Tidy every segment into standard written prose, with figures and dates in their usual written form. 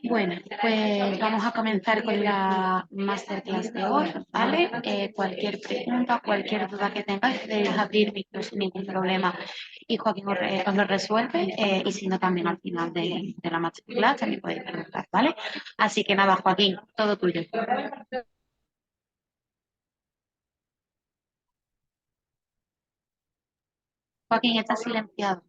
Bueno, pues vamos a comenzar con la masterclass de hoy, ¿vale? Cualquier pregunta, cualquier duda que tengáis, podéis abrir micro sin ningún problema y Joaquín os lo resuelve. Y si no, también al final de la masterclass también podéis preguntar, ¿vale? Así que nada, Joaquín, todo tuyo. Joaquín, estás silenciado.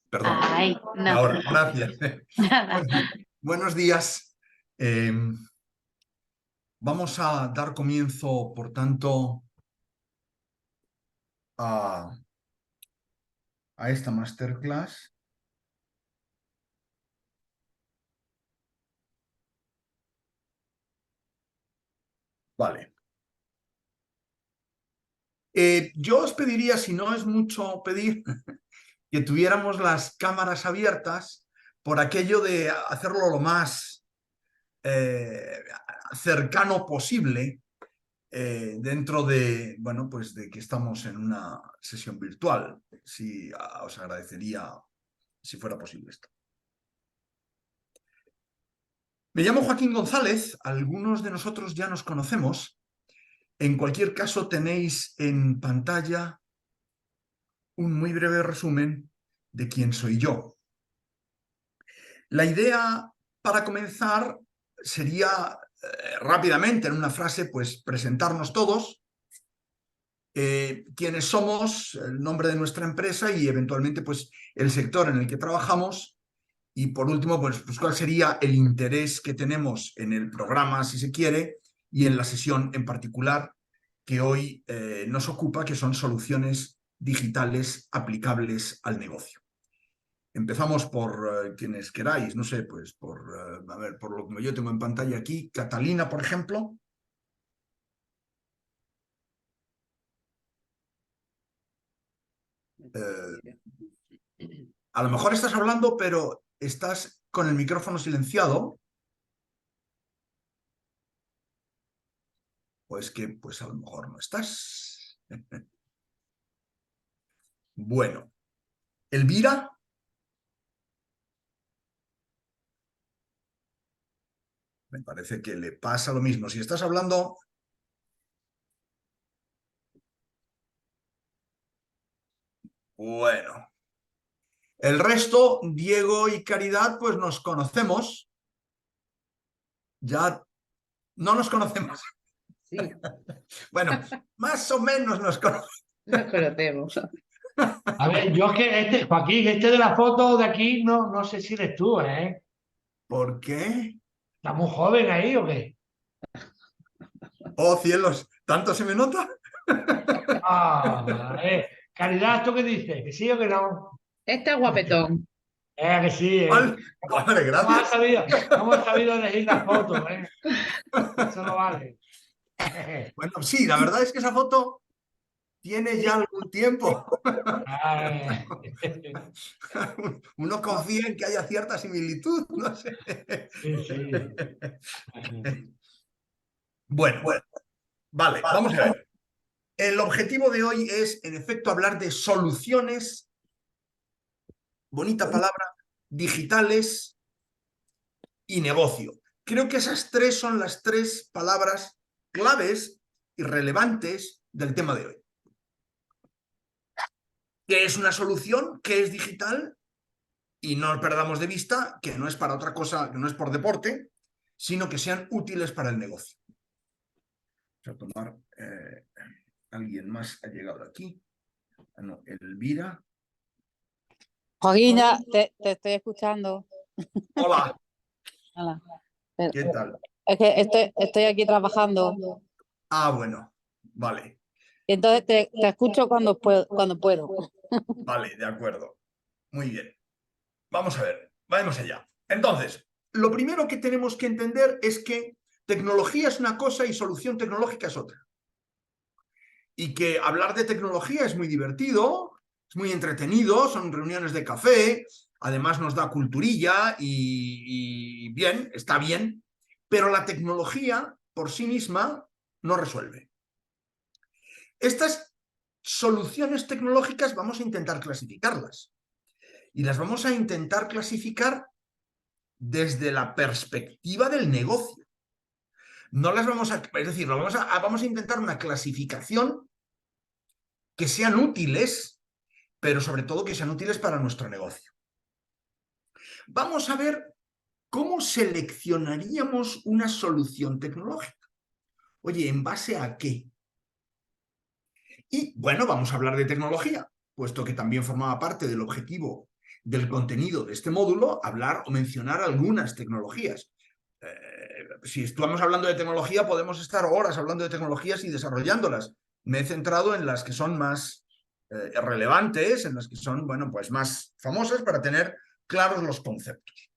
Perdón. Ay, no. Ahora, gracias. Nada. Buenos días. Vamos a dar comienzo, por tanto, a esta masterclass. Vale. Yo os pediría, si no es mucho pedir, que tuviéramos las cámaras abiertas por aquello de hacerlo lo más cercano posible dentro de, bueno, pues de que estamos en una sesión virtual. Sí, os agradecería si fuera posible esto. Me llamo Joaquín González, algunos de nosotros ya nos conocemos. En cualquier caso, tenéis en pantalla un muy breve resumen de quién soy yo. La idea para comenzar sería rápidamente, en una frase, pues presentarnos todos, quiénes somos, el nombre de nuestra empresa y eventualmente pues el sector en el que trabajamos. Y por último, pues cuál sería el interés que tenemos en el programa, si se quiere, y en la sesión en particular que hoy nos ocupa, que son soluciones digitales aplicables al negocio. Empezamos por quienes queráis, no sé, pues a ver, por lo que yo tengo en pantalla aquí, Catalina, por ejemplo. A lo mejor estás hablando, pero estás con el micrófono silenciado. O es que, pues a lo mejor no estás. Bueno, Elvira. Me parece que le pasa lo mismo. Si estás hablando... Bueno. El resto, Diego y Caridad, pues nos conocemos. Ya no nos conocemos. Sí, Bueno, más o menos nos conocemos. nos conocemos. A ver, yo es que Joaquín, de la foto de aquí, no sé si eres tú, ¿eh? ¿Por qué? ¿Estás muy joven ahí o qué? Oh, cielos, ¿tanto se me nota? Ah, Caridad, ¿esto qué dices? ¿Que sí o que no? Este es guapetón. Que sí, Vale, vale, gracias. ¿Cómo has sabido elegir la foto, eh? Eso no vale. Bueno, sí, la verdad es que esa foto tiene ya algún tiempo. Ah, Uno confía en que haya cierta similitud, no sé. sí, sí. Bueno, vale, vamos a ver. El objetivo de hoy es, en efecto, hablar de soluciones, bonita palabra, digitales y negocio. Creo que esas tres son las tres palabras claves y relevantes del tema de hoy. ¿Qué es una solución? ¿Qué es digital? Y no perdamos de vista que no es para otra cosa, que no es por deporte, sino que sean útiles para el negocio. Vamos a tomar... alguien más ha llegado aquí. Ah, no, Elvira. Joaquín, ya te estoy escuchando. Hola, Hola. ¿qué tal? Es que estoy aquí trabajando Ah, bueno, vale, y entonces te escucho cuando puedo. vale, de acuerdo. Muy bien. Vamos a ver, vamos allá. Entonces, lo primero que tenemos que entender es que tecnología es una cosa y solución tecnológica es otra. Y que hablar de tecnología es muy divertido, es muy entretenido, son reuniones de café, además nos da culturilla y bien, está bien, pero la tecnología por sí misma no resuelve. Estas soluciones tecnológicas vamos a intentar clasificarlas. Y las vamos a intentar clasificar desde la perspectiva del negocio. No las vamos a, es decir, vamos a intentar una clasificación que sean útiles, pero sobre todo que sean útiles para nuestro negocio. Vamos a ver cómo seleccionaríamos una solución tecnológica. Oye, ¿en base a qué? Y bueno, vamos a hablar de tecnología, puesto que también formaba parte del objetivo del contenido de este módulo, hablar o mencionar algunas tecnologías. Si estamos hablando de tecnología, podemos estar horas hablando de tecnologías y desarrollándolas. Me he centrado en las que son más relevantes, en las que son, bueno, pues más famosas para tener claros los conceptos.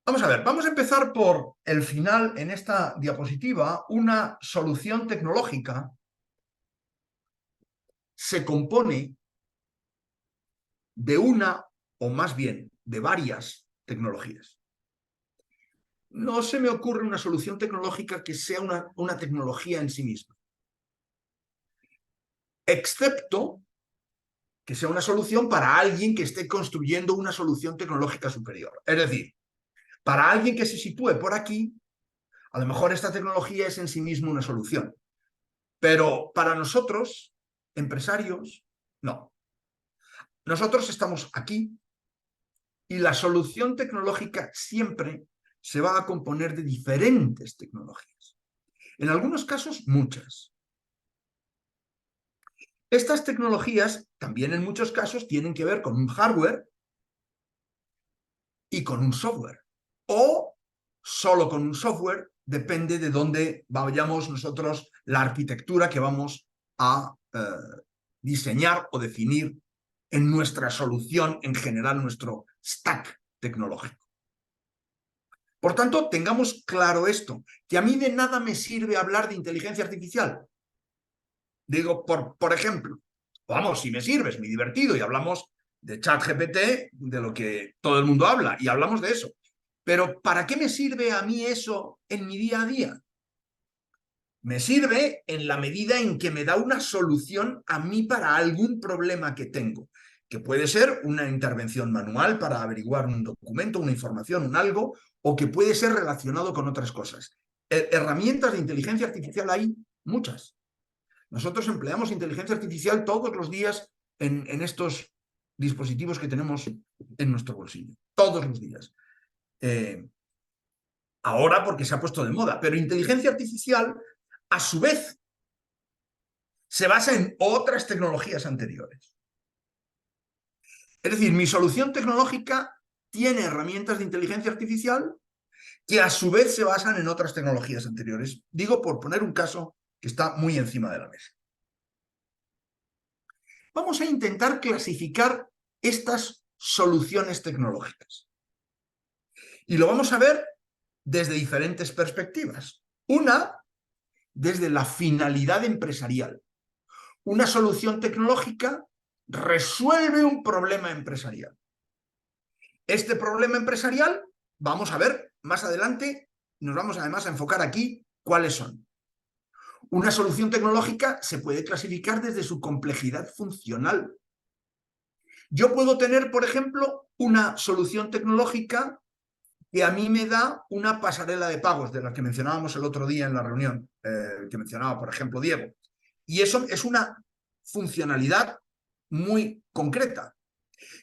Vamos a ver, vamos a empezar por el final en esta diapositiva. Una solución tecnológica se compone de una, o más bien, de varias tecnologías. No se me ocurre una solución tecnológica que sea una tecnología en sí misma, excepto que sea una solución para alguien que esté construyendo una solución tecnológica superior. Es decir, para alguien que se sitúe por aquí, a lo mejor esta tecnología es en sí misma una solución, pero para nosotros, empresarios, no. Nosotros estamos aquí y la solución tecnológica siempre se va a componer de diferentes tecnologías. En algunos casos, muchas. Estas tecnologías, también en muchos casos, tienen que ver con un hardware y con un software. O solo con un software, depende de dónde vayamos nosotros la arquitectura que vamos a diseñar o definir en nuestra solución, en general, nuestro stack tecnológico. Por tanto, tengamos claro esto, que a mí de nada me sirve hablar de inteligencia artificial. Digo, por ejemplo, vamos, si me sirve, es muy divertido y hablamos de ChatGPT, de lo que todo el mundo habla, y hablamos de eso. Pero ¿para qué me sirve a mí eso en mi día a día? Me sirve en la medida en que me da una solución a mí para algún problema que tengo, que puede ser una intervención manual para averiguar un documento, una información, un algo, o que puede ser relacionado con otras cosas. Herramientas de inteligencia artificial hay muchas. Nosotros empleamos inteligencia artificial todos los días en estos dispositivos que tenemos en nuestro bolsillo. Todos los días. Ahora porque se ha puesto de moda, pero inteligencia artificial, a su vez, se basa en otras tecnologías anteriores. Es decir, mi solución tecnológica tiene herramientas de inteligencia artificial que a su vez se basan en otras tecnologías anteriores. Digo por poner un caso que está muy encima de la mesa. Vamos a intentar clasificar estas soluciones tecnológicas. Y lo vamos a ver desde diferentes perspectivas. Una, desde la finalidad empresarial. Una solución tecnológica resuelve un problema empresarial. Este problema empresarial, vamos a ver más adelante, nos vamos además a enfocar aquí cuáles son. Una solución tecnológica se puede clasificar desde su complejidad funcional. Yo puedo tener, por ejemplo, una solución tecnológica que a mí me da una pasarela de pagos, de la que mencionábamos el otro día en la reunión, que mencionaba, por ejemplo, Diego. Y eso es una funcionalidad muy concreta.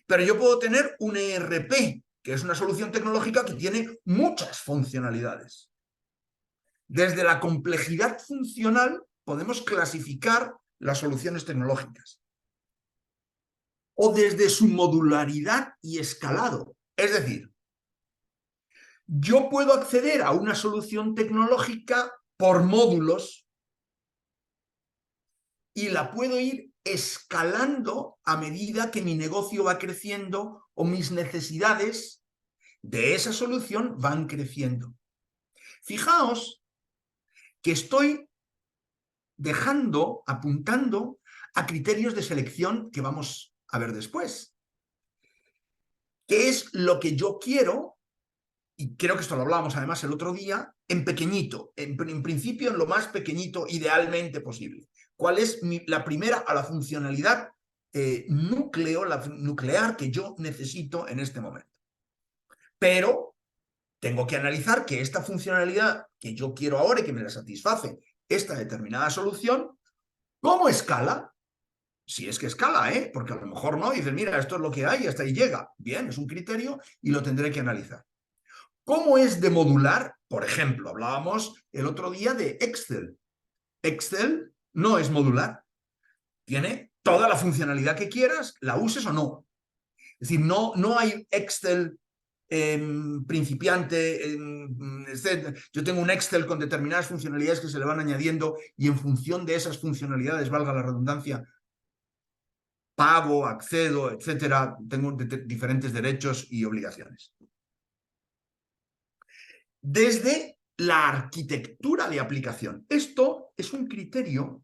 Pero yo puedo tener un ERP, que es una solución tecnológica que tiene muchas funcionalidades. Desde la complejidad funcional podemos clasificar las soluciones tecnológicas. O desde su modularidad y escalado. Es decir, yo puedo acceder a una solución tecnológica por módulos y la puedo ir escalando a medida que mi negocio va creciendo o mis necesidades de esa solución van creciendo. Fijaos que estoy apuntando a criterios de selección que vamos a ver después. ¿Qué es lo que yo quiero? Y creo que esto lo hablábamos además el otro día, en pequeñito, en principio en lo más pequeñito idealmente posible. cuál es la primera a la funcionalidad nuclear que yo necesito en este momento. Pero tengo que analizar que esta funcionalidad que yo quiero ahora y que me la satisface esta determinada solución, ¿cómo escala? Si es que escala, porque a lo mejor no, dices, mira, esto es lo que hay y hasta ahí llega. Bien, es un criterio y lo tendré que analizar. ¿Cómo es de modular? Por ejemplo, hablábamos el otro día de Excel. Excel no es modular. Tiene toda la funcionalidad que quieras, la uses o no. Es decir, no hay Excel principiante, etc. Yo tengo un Excel con determinadas funcionalidades que se le van añadiendo y en función de esas funcionalidades, valga la redundancia, pago, accedo, etcétera, tengo diferentes derechos y obligaciones. Desde la arquitectura de aplicación. Esto es un criterio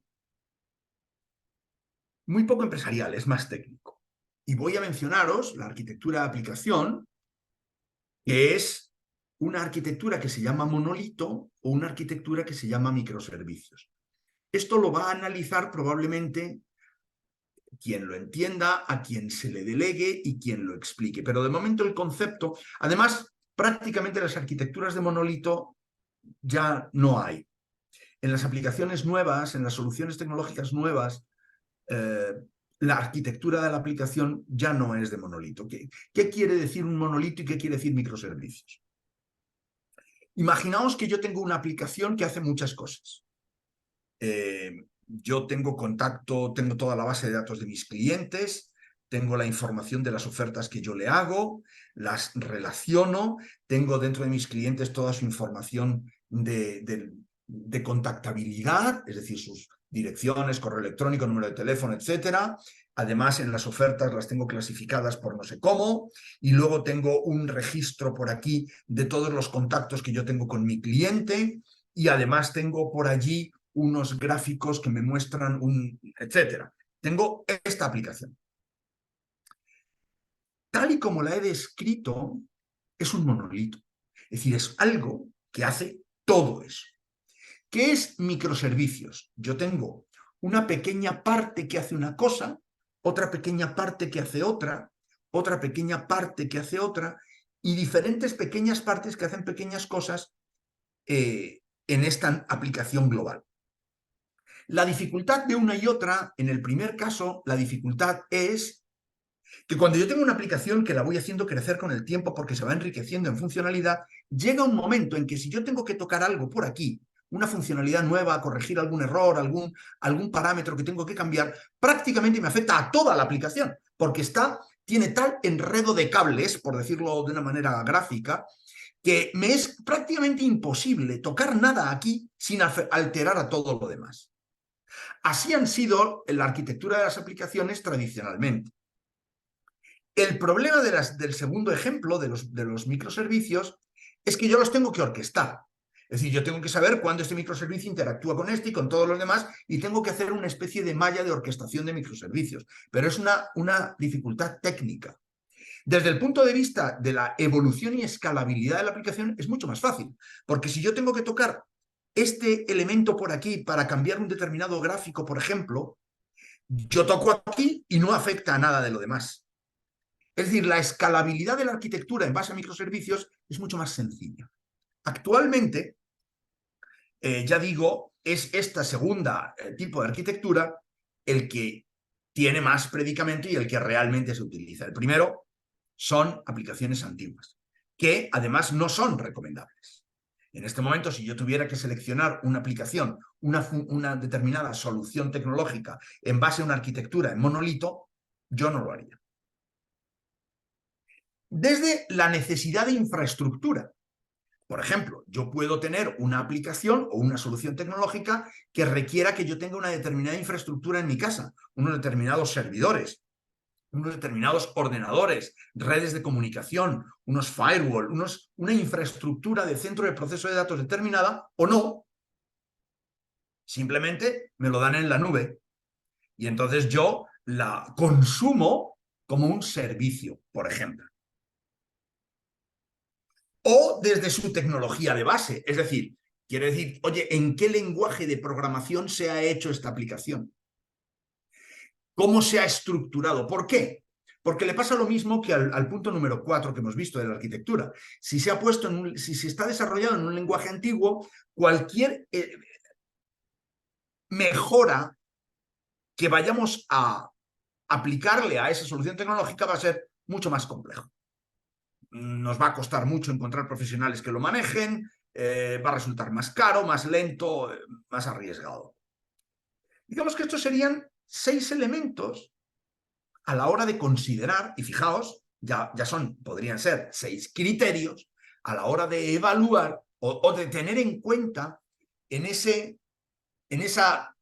muy poco empresarial, es más técnico. Y voy a mencionaros la arquitectura de aplicación, que es una arquitectura que se llama monolito o una arquitectura que se llama microservicios. Esto lo va a analizar probablemente quien lo entienda, a quien se le delegue y quien lo explique. Pero de momento el concepto, además, prácticamente las arquitecturas de monolito ya no hay. En las aplicaciones nuevas, en las soluciones tecnológicas nuevas, la arquitectura de la aplicación ya no es de monolito. ¿Qué quiere decir un monolito y qué quiere decir microservicios? Imaginaos que yo tengo una aplicación que hace muchas cosas. Yo tengo contacto, tengo toda la base de datos de mis clientes, tengo la información de las ofertas que yo le hago, las relaciono, tengo dentro de mis clientes toda su información de contactabilidad, es decir, sus direcciones, correo electrónico, número de teléfono, etcétera. Además, en las ofertas las tengo clasificadas por no sé cómo, y luego tengo un registro por aquí de todos los contactos que yo tengo con mi cliente, y además tengo por allí unos gráficos que me muestran etcétera. Tengo esta aplicación. Tal y como la he descrito, es un monolito. Es decir, es algo que hace todo eso. ¿Qué es microservicios? Yo tengo una pequeña parte que hace una cosa, otra pequeña parte que hace otra pequeña parte que hace otra, y diferentes pequeñas partes que hacen pequeñas cosas en esta aplicación global. La dificultad de una y otra, en el primer caso, la dificultad es que cuando yo tengo una aplicación que la voy haciendo crecer con el tiempo porque se va enriqueciendo en funcionalidad, llega un momento en que si yo tengo que tocar algo por aquí, una funcionalidad nueva, corregir algún error, algún parámetro que tengo que cambiar, prácticamente me afecta a toda la aplicación, porque tiene tal enredo de cables, por decirlo de una manera gráfica, que me es prácticamente imposible tocar nada aquí sin alterar a todo lo demás. Así han sido la arquitectura de las aplicaciones tradicionalmente. El problema del segundo ejemplo, de los microservicios, es que yo los tengo que orquestar. Es decir, yo tengo que saber cuándo este microservicio interactúa con este y con todos los demás, y tengo que hacer una especie de malla de orquestación de microservicios. Pero es una dificultad técnica. Desde el punto de vista de la evolución y escalabilidad de la aplicación, es mucho más fácil. Porque si yo tengo que tocar este elemento por aquí para cambiar un determinado gráfico, por ejemplo, yo toco aquí y no afecta a nada de lo demás. Es decir, la escalabilidad de la arquitectura en base a microservicios es mucho más sencilla. Actualmente, ya digo, es esta segunda tipo de arquitectura el que tiene más predicamento y el que realmente se utiliza. El primero son aplicaciones antiguas, que además no son recomendables. En este momento, si yo tuviera que seleccionar una aplicación, una determinada solución tecnológica en base a una arquitectura en monolito, yo no lo haría. Desde la necesidad de infraestructura. Por ejemplo, yo puedo tener una aplicación o una solución tecnológica que requiera que yo tenga una determinada infraestructura en mi casa, unos determinados servidores, unos determinados ordenadores, redes de comunicación, unos firewall, una infraestructura de centro de proceso de datos determinada, o no. Simplemente me lo dan en la nube. Y entonces yo la consumo como un servicio, por ejemplo. O desde su tecnología de base. Es decir, Quiere decir, oye, ¿en qué lenguaje de programación se ha hecho esta aplicación? ¿Cómo se ha estructurado? ¿Por qué? Porque le pasa lo mismo que al punto número 4 que hemos visto de la arquitectura. Si se ha puesto si se está desarrollado en un lenguaje antiguo, cualquier mejora que vayamos a aplicarle a esa solución tecnológica va a ser mucho más complejo. Nos va a costar mucho encontrar profesionales que lo manejen, va a resultar más caro, más lento, más arriesgado. Digamos que estos serían 6 elementos a la hora de considerar, y fijaos, ya podrían ser 6 criterios a la hora de evaluar o de tener en cuenta en esa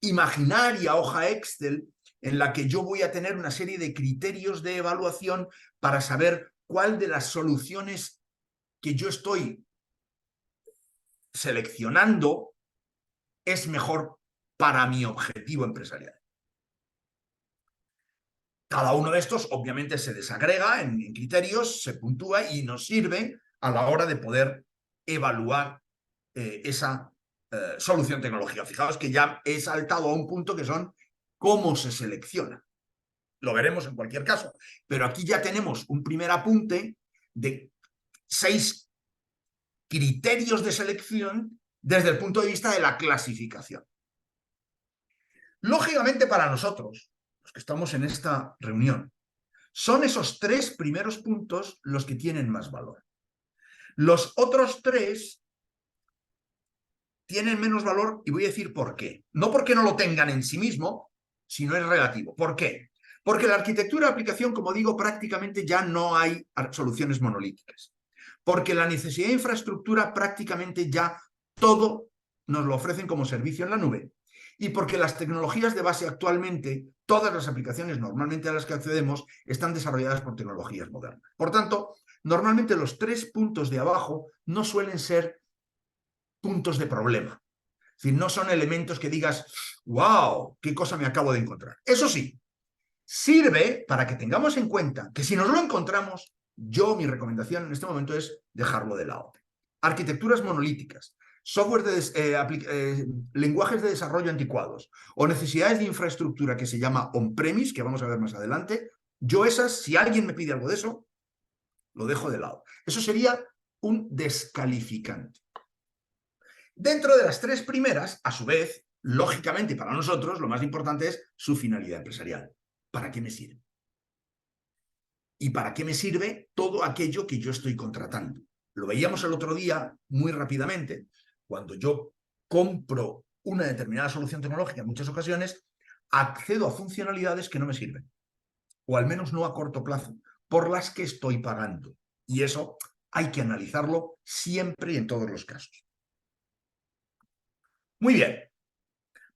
imaginaria hoja Excel en la que yo voy a tener una serie de criterios de evaluación para saber cuál de las soluciones que yo estoy seleccionando es mejor para mi objetivo empresarial. Cada uno de estos obviamente se desagrega en criterios, se puntúa y nos sirve a la hora de poder evaluar esa solución tecnológica. Fijaos que ya he saltado a un punto que son cómo se selecciona. Lo veremos en cualquier caso. Pero aquí ya tenemos un primer apunte de 6 criterios de selección desde el punto de vista de la clasificación. Lógicamente para nosotros, los que estamos en esta reunión, son esos 3 primeros puntos los que tienen más valor. Los otros 3 tienen menos valor y voy a decir por qué. No porque no lo tengan en sí mismo, sino es relativo. ¿Por qué? Porque la arquitectura de aplicación, como digo, prácticamente ya no hay soluciones monolíticas. Porque la necesidad de infraestructura prácticamente ya todo nos lo ofrecen como servicio en la nube. Y porque las tecnologías de base actualmente, todas las aplicaciones normalmente a las que accedemos, están desarrolladas por tecnologías modernas. Por tanto, normalmente los 3 puntos de abajo no suelen ser puntos de problema. Es decir, no son elementos que digas, wow, qué cosa me acabo de encontrar. Eso sí, sirve para que tengamos en cuenta que si nos lo encontramos, mi recomendación en este momento es dejarlo de lado. Arquitecturas monolíticas, software lenguajes de desarrollo anticuados o necesidades de infraestructura que se llama on-premise, que vamos a ver más adelante, si alguien me pide algo de eso, lo dejo de lado. Eso sería un descalificante. Dentro de las 3 primeras, a su vez, lógicamente para nosotros, lo más importante es su finalidad empresarial. ¿Para qué me sirve? ¿Y para qué me sirve todo aquello que yo estoy contratando? Lo veíamos el otro día muy rápidamente. Cuando yo compro una determinada solución tecnológica, en muchas ocasiones, accedo a funcionalidades que no me sirven. O al menos no a corto plazo, por las que estoy pagando. Y eso hay que analizarlo siempre y en todos los casos. Muy bien.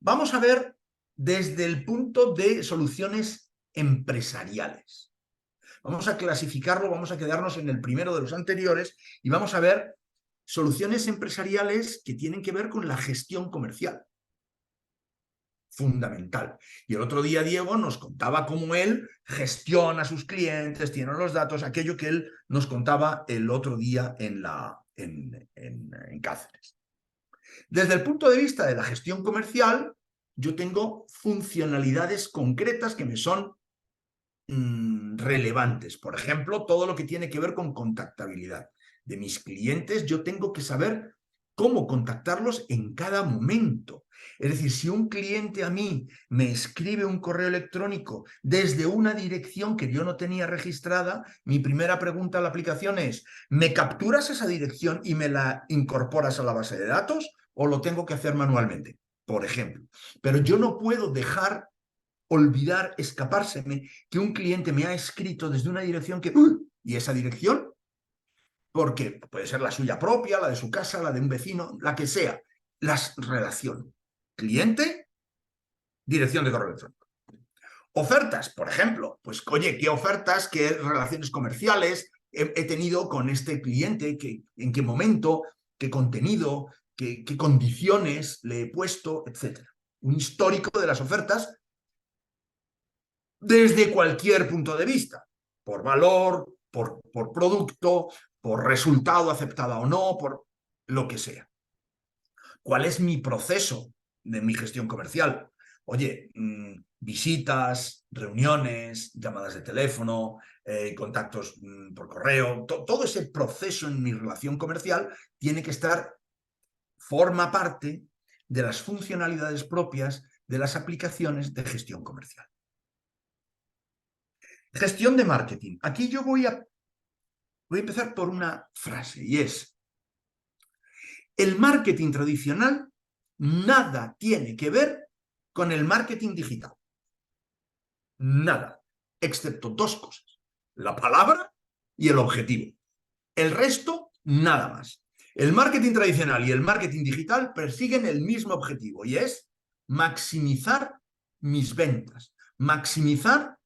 Vamos a ver desde el punto de soluciones empresariales. Vamos a clasificarlo, vamos a quedarnos en el primero de los anteriores y vamos a ver soluciones empresariales que tienen que ver con la gestión comercial. Fundamental. Y el otro día Diego nos contaba cómo él gestiona a sus clientes, tiene los datos, aquello que él nos contaba el otro día en Cáceres. Desde el punto de vista de la gestión comercial, yo tengo funcionalidades concretas que me son relevantes. Por ejemplo, todo lo que tiene que ver con contactabilidad de mis clientes, yo tengo que saber cómo contactarlos en cada momento. Es decir, si un cliente a mí me escribe un correo electrónico desde una dirección que yo no tenía registrada, mi primera pregunta a la aplicación es, ¿me capturas esa dirección y me la incorporas a la base de datos o lo tengo que hacer manualmente? Por ejemplo. Pero yo no puedo olvidar, escapárseme que un cliente me ha escrito desde una dirección que... ¿Y esa dirección? Porque puede ser la suya propia, la de su casa, la de un vecino, la que sea. Las relaciono. Cliente, dirección de correo electrónico. Ofertas, por ejemplo. Pues, oye, ¿qué ofertas, qué relaciones comerciales he tenido con este cliente? ¿En qué momento? ¿Qué contenido? ¿Qué condiciones le he puesto? Etcétera. Un histórico de las ofertas desde cualquier punto de vista. Por valor, por producto, por resultado aceptada o no, lo que sea. ¿Cuál es mi proceso de mi gestión comercial? Oye, visitas, reuniones, llamadas de teléfono, contactos por correo, todo ese proceso en mi relación comercial tiene que forma parte de las funcionalidades propias de las aplicaciones de gestión comercial. Gestión de marketing. Aquí yo voy a empezar por una frase y es: el marketing tradicional nada tiene que ver con el marketing digital. Nada, excepto dos cosas: la palabra y el objetivo. El resto, nada más. El marketing tradicional y el marketing digital persiguen el mismo objetivo y es maximizar mis ventas, maximizar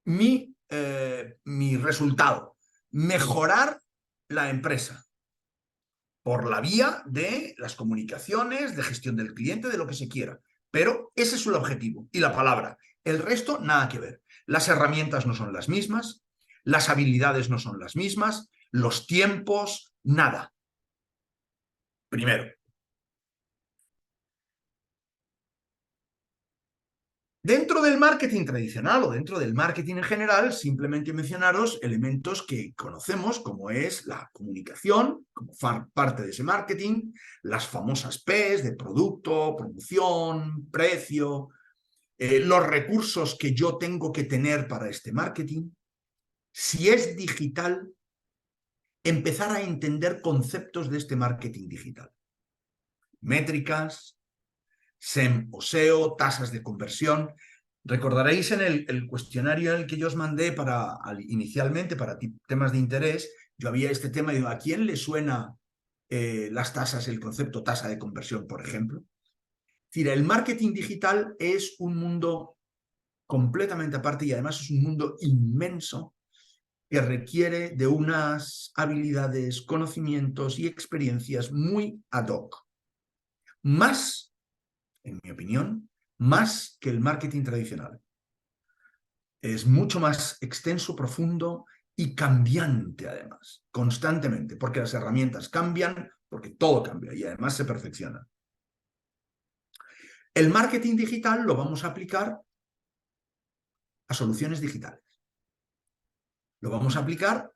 mi resultado, mejorar la empresa por la vía de las comunicaciones, de gestión del cliente, de lo que se quiera. Pero ese es el objetivo y la palabra. El resto, nada que ver. Las herramientas no son las mismas, las habilidades no son las mismas, los tiempos, nada. Primero. Dentro del marketing tradicional o dentro del marketing en general, simplemente mencionaros elementos que conocemos, como es la comunicación, como parte de ese marketing, las famosas P's de producto, promoción, precio, los recursos que yo tengo que tener para este marketing. Si es digital, empezar a entender conceptos de este marketing digital. Métricas, SEM o SEO, tasas de conversión. Recordaréis en el cuestionario en el que yo os mandé inicialmente para temas de interés, yo había este tema y digo, ¿a quién le suena las tasas, el concepto tasa de conversión, por ejemplo? Es decir, el marketing digital es un mundo completamente aparte y además es un mundo inmenso que requiere de unas habilidades, conocimientos y experiencias muy ad hoc. Más, en mi opinión, más que el marketing tradicional. Es mucho más extenso, profundo y cambiante además, constantemente, porque las herramientas cambian, porque todo cambia y además se perfecciona. El marketing digital lo vamos a aplicar a soluciones digitales. Lo vamos a aplicar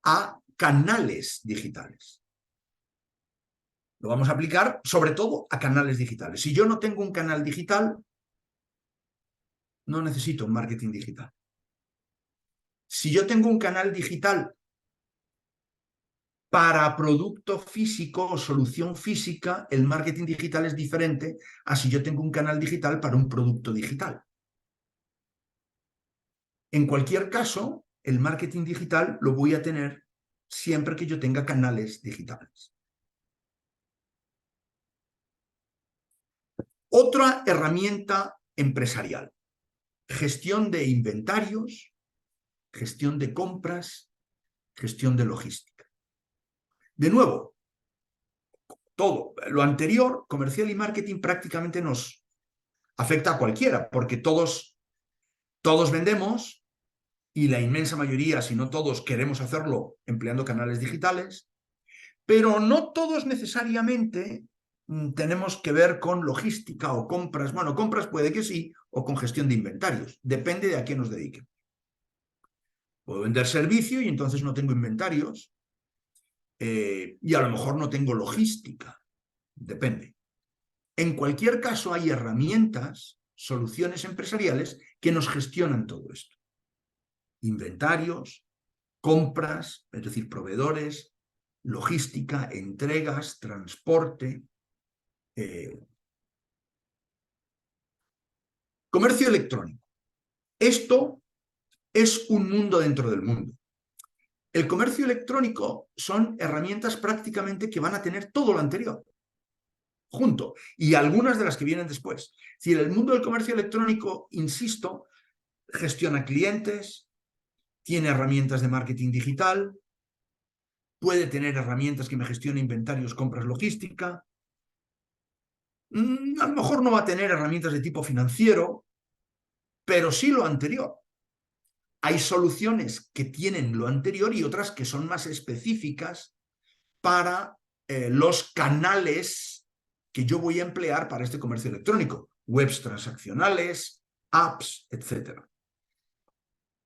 a canales digitales. Lo vamos a aplicar sobre todo a canales digitales. Si yo no tengo un canal digital, no necesito un marketing digital. Si yo tengo un canal digital para producto físico o solución física, el marketing digital es diferente a si yo tengo un canal digital para un producto digital. En cualquier caso, el marketing digital lo voy a tener siempre que yo tenga canales digitales. Otra herramienta empresarial: gestión de inventarios, gestión de compras, gestión de logística. De nuevo, todo lo anterior, comercial y marketing, prácticamente nos afecta a cualquiera, porque todos vendemos y la inmensa mayoría, si no todos, queremos hacerlo empleando canales digitales, pero no todos necesariamente tenemos que ver con logística o compras. Bueno, compras puede que sí, o con gestión de inventarios, depende de a qué nos dediquen. Puedo vender servicio y entonces no tengo inventarios, y a lo mejor no tengo logística, depende. En cualquier caso, hay herramientas, soluciones empresariales que nos gestionan todo esto. Inventarios, compras, es decir, proveedores, logística, entregas, transporte. Comercio electrónico. Esto es un mundo dentro del mundo. El comercio electrónico son herramientas prácticamente que van a tener todo lo anterior junto, y algunas de las que vienen después. Es decir, el mundo del comercio electrónico, insisto, gestiona clientes, tiene herramientas de marketing digital, puede tener herramientas que me gestionen inventarios, compras, logística. A lo mejor no va a tener herramientas de tipo financiero, pero sí lo anterior. Hay soluciones que tienen lo anterior y otras que son más específicas para los canales que yo voy a emplear para este comercio electrónico, webs transaccionales, apps, etc.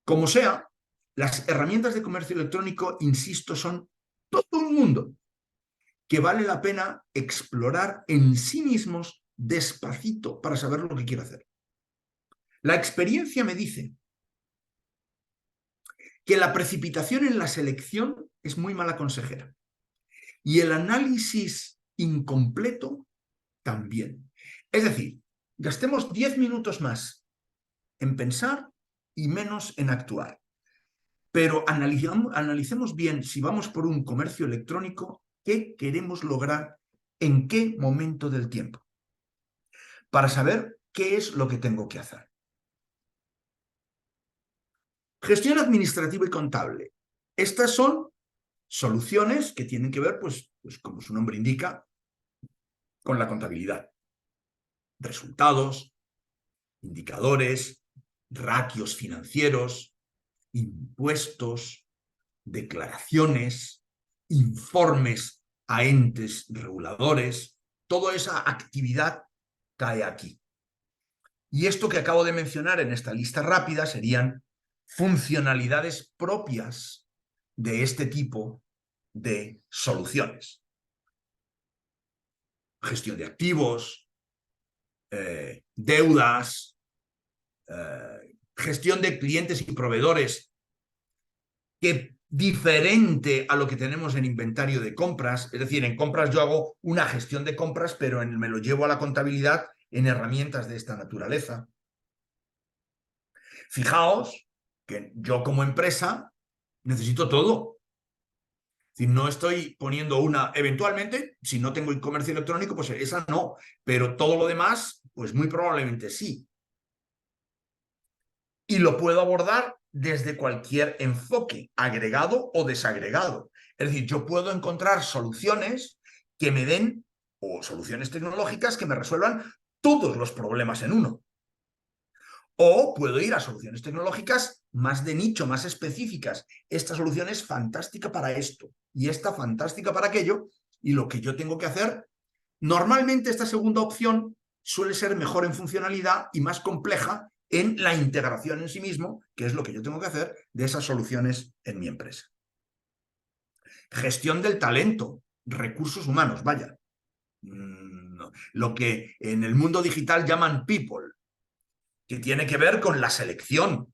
Como sea, las herramientas de comercio electrónico, insisto, son todo un mundo que vale la pena explorar en sí mismos despacito para saber lo que quiero hacer. La experiencia me dice que la precipitación en la selección es muy mala consejera y el análisis incompleto también. Es decir, gastemos 10 minutos más en pensar y menos en actuar. Pero analicemos bien si vamos por un comercio electrónico, qué queremos lograr en qué momento del tiempo, para saber qué es lo que tengo que hacer. Gestión administrativa y contable. Estas son soluciones que tienen que ver, pues como su nombre indica, con la contabilidad. Resultados, indicadores, ratios financieros, impuestos, declaraciones, informes a entes reguladores, toda esa actividad cae aquí. Y esto que acabo de mencionar en esta lista rápida serían funcionalidades propias de este tipo de soluciones. Gestión de activos, deudas, gestión de clientes y proveedores, que diferente a lo que tenemos en inventario de compras. Es decir, en compras yo hago una gestión de compras, pero me lo llevo a la contabilidad en herramientas de esta naturaleza. Fijaos que yo como empresa necesito todo. Es decir, no estoy poniendo una, eventualmente, si no tengo el comercio electrónico, pues esa no, pero todo lo demás, pues muy probablemente sí. Y lo puedo abordar desde cualquier enfoque, agregado o desagregado. Es decir, yo puedo encontrar soluciones que me den, o soluciones tecnológicas que me resuelvan todos los problemas en uno. O puedo ir a soluciones tecnológicas más de nicho, más específicas. Esta solución es fantástica para esto y esta fantástica para aquello. Y lo que yo tengo que hacer, normalmente esta segunda opción suele ser mejor en funcionalidad y más compleja en la integración en sí mismo, que es lo que yo tengo que hacer de esas soluciones en mi empresa. Gestión del talento, recursos humanos, vaya. Lo que en el mundo digital llaman people, que tiene que ver con la selección,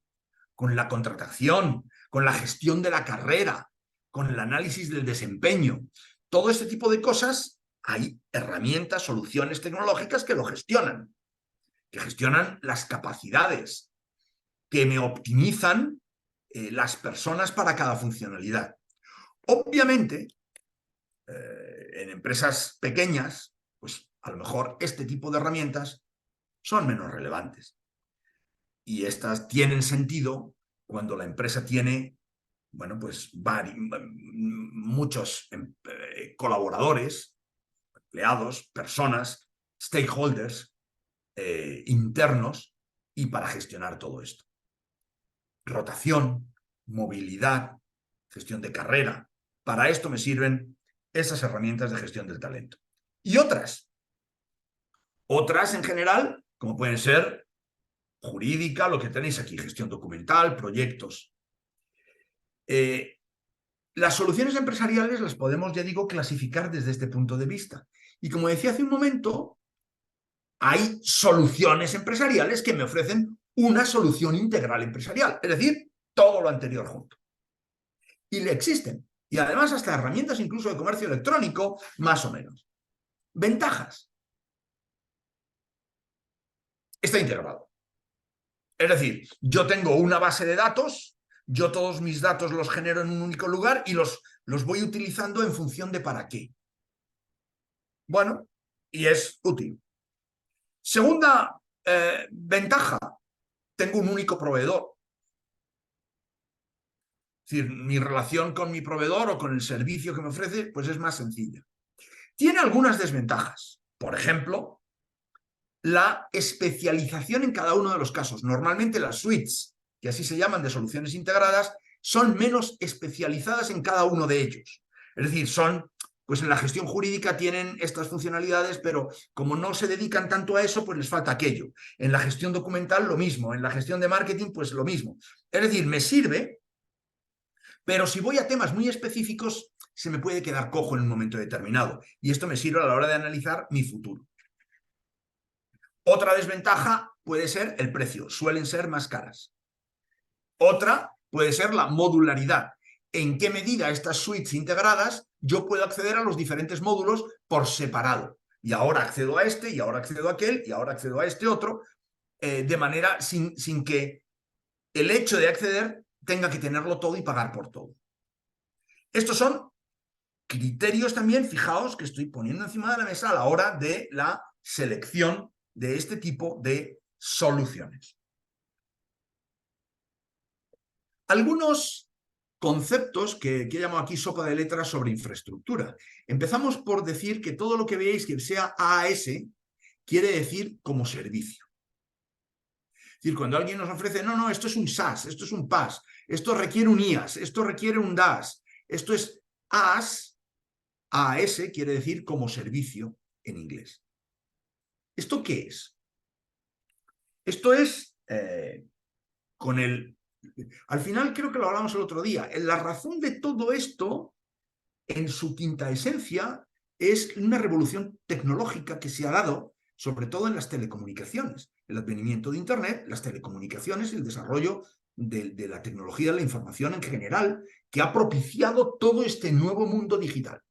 con la contratación, con la gestión de la carrera, con el análisis del desempeño. Todo este tipo de cosas, hay herramientas, soluciones tecnológicas que lo gestionan, que gestionan las capacidades, que me optimizan las personas para cada funcionalidad. Obviamente, en empresas pequeñas, pues a lo mejor este tipo de herramientas son menos relevantes. Y estas tienen sentido cuando la empresa tiene, bueno, pues muchos colaboradores, empleados, personas, stakeholders internos, y para gestionar todo esto. Rotación, movilidad, gestión de carrera. Para esto me sirven esas herramientas de gestión del talento. Y otras en general, como pueden ser jurídica, lo que tenéis aquí, gestión documental, proyectos. Las soluciones empresariales las podemos, ya digo, clasificar desde este punto de vista. Y como decía hace un momento, hay soluciones empresariales que me ofrecen una solución integral empresarial, es decir, todo lo anterior junto. Y le existen. Y además hasta herramientas incluso de comercio electrónico, más o menos. Ventajas. Está integrado. Es decir, yo tengo una base de datos, yo todos mis datos los genero en un único lugar y los voy utilizando en función de para qué. Bueno, y es útil. Segunda ventaja, tengo un único proveedor. Es decir, mi relación con mi proveedor o con el servicio que me ofrece, pues es más sencilla. Tiene algunas desventajas. Por ejemplo, la especialización en cada uno de los casos. Normalmente las suites, que así se llaman, de soluciones integradas, son menos especializadas en cada uno de ellos. Es decir, son pues en la gestión jurídica tienen estas funcionalidades, pero como no se dedican tanto a eso, pues les falta aquello. En la gestión documental lo mismo, en la gestión de marketing pues lo mismo. Es decir, me sirve, pero si voy a temas muy específicos se me puede quedar cojo en un momento determinado y esto me sirve a la hora de analizar mi futuro. Otra desventaja puede ser el precio, suelen ser más caras. Otra puede ser la modularidad. En qué medida estas suites integradas yo puedo acceder a los diferentes módulos por separado. Y ahora accedo a este, y ahora accedo a aquel, y ahora accedo a este otro, de manera sin que el hecho de acceder tenga que tenerlo todo y pagar por todo. Estos son criterios también, fijaos, que estoy poniendo encima de la mesa a la hora de la selección de este tipo de soluciones. Algunos conceptos que he llamado aquí sopa de letras sobre infraestructura. Empezamos por decir que todo lo que veáis que sea AAS quiere decir como servicio. Es decir, cuando alguien nos ofrece, no, esto es un SaaS, esto es un PaaS, esto requiere un IaaS, esto requiere un DaaS, esto es AAS, AAS quiere decir como servicio en inglés. ¿Esto qué es? Esto es con el... Al final creo que lo hablamos el otro día. La razón de todo esto, en su quinta esencia, es una revolución tecnológica que se ha dado, sobre todo en las telecomunicaciones. El advenimiento de Internet, las telecomunicaciones y el desarrollo de la tecnología de la información en general, que ha propiciado todo este nuevo mundo digital.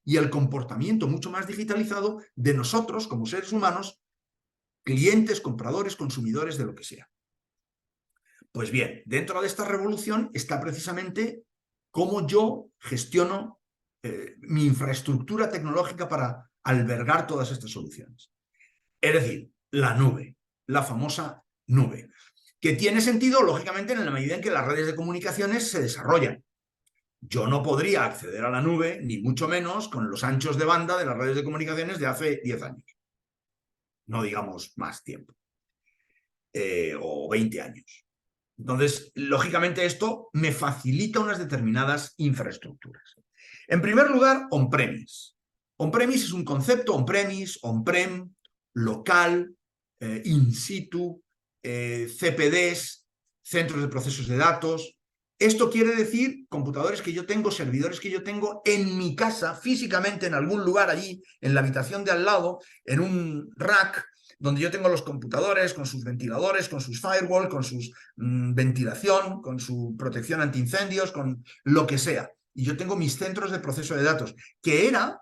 Y el comportamiento mucho más digitalizado de nosotros como seres humanos, clientes, compradores, consumidores, de lo que sea. Pues bien, dentro de esta revolución está precisamente cómo yo gestiono mi infraestructura tecnológica para albergar todas estas soluciones. Es decir, la nube, la famosa nube, que tiene sentido, lógicamente, en la medida en que las redes de comunicaciones se desarrollan. Yo no podría acceder a la nube, ni mucho menos, con los anchos de banda de las redes de comunicaciones de hace 10 años. No digamos más tiempo. O 20 años. Entonces, lógicamente, esto me facilita unas determinadas infraestructuras. En primer lugar, on-premise. On-premise es un concepto, on-premise, on-prem, local, in situ, CPDs, centros de procesos de datos. Esto quiere decir computadores que yo tengo, servidores que yo tengo en mi casa, físicamente en algún lugar allí, en la habitación de al lado, en un rack, donde yo tengo los computadores con sus ventiladores, con sus firewall, con su ventilación, con su protección antiincendios, con lo que sea. Y yo tengo mis centros de proceso de datos, que era,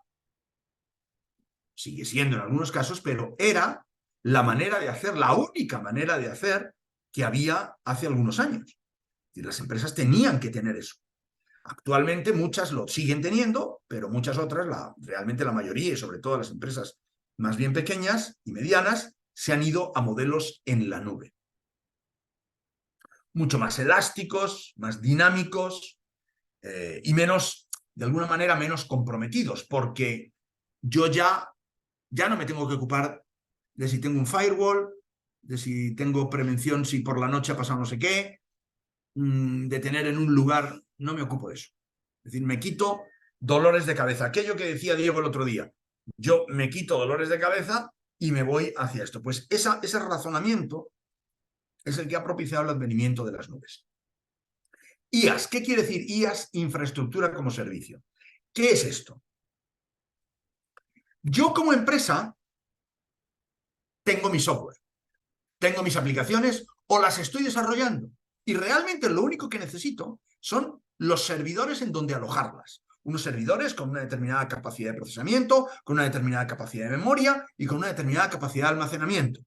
sigue siendo en algunos casos, pero era la manera de hacer, la única manera de hacer que había hace algunos años. Y las empresas tenían que tener eso. Actualmente muchas lo siguen teniendo, pero muchas otras, realmente la mayoría, y sobre todo las empresas más bien pequeñas y medianas, se han ido a modelos en la nube. Mucho más elásticos, más dinámicos y menos, de alguna manera, menos comprometidos, porque yo ya no me tengo que ocupar de si tengo un firewall, de si tengo prevención si por la noche ha pasado no sé qué, de tener en un lugar, no me ocupo de eso. Es decir, me quito dolores de cabeza. Aquello que decía Diego el otro día, yo me quito dolores de cabeza y me voy hacia esto. Pues ese razonamiento es el que ha propiciado el advenimiento de las nubes. IaaS, ¿qué quiere decir IaaS? Infraestructura como servicio. ¿Qué es esto? Yo como empresa tengo mi software, tengo mis aplicaciones o las estoy desarrollando y realmente lo único que necesito son los servidores en donde alojarlas. Unos servidores con una determinada capacidad de procesamiento, con una determinada capacidad de memoria y con una determinada capacidad de almacenamiento.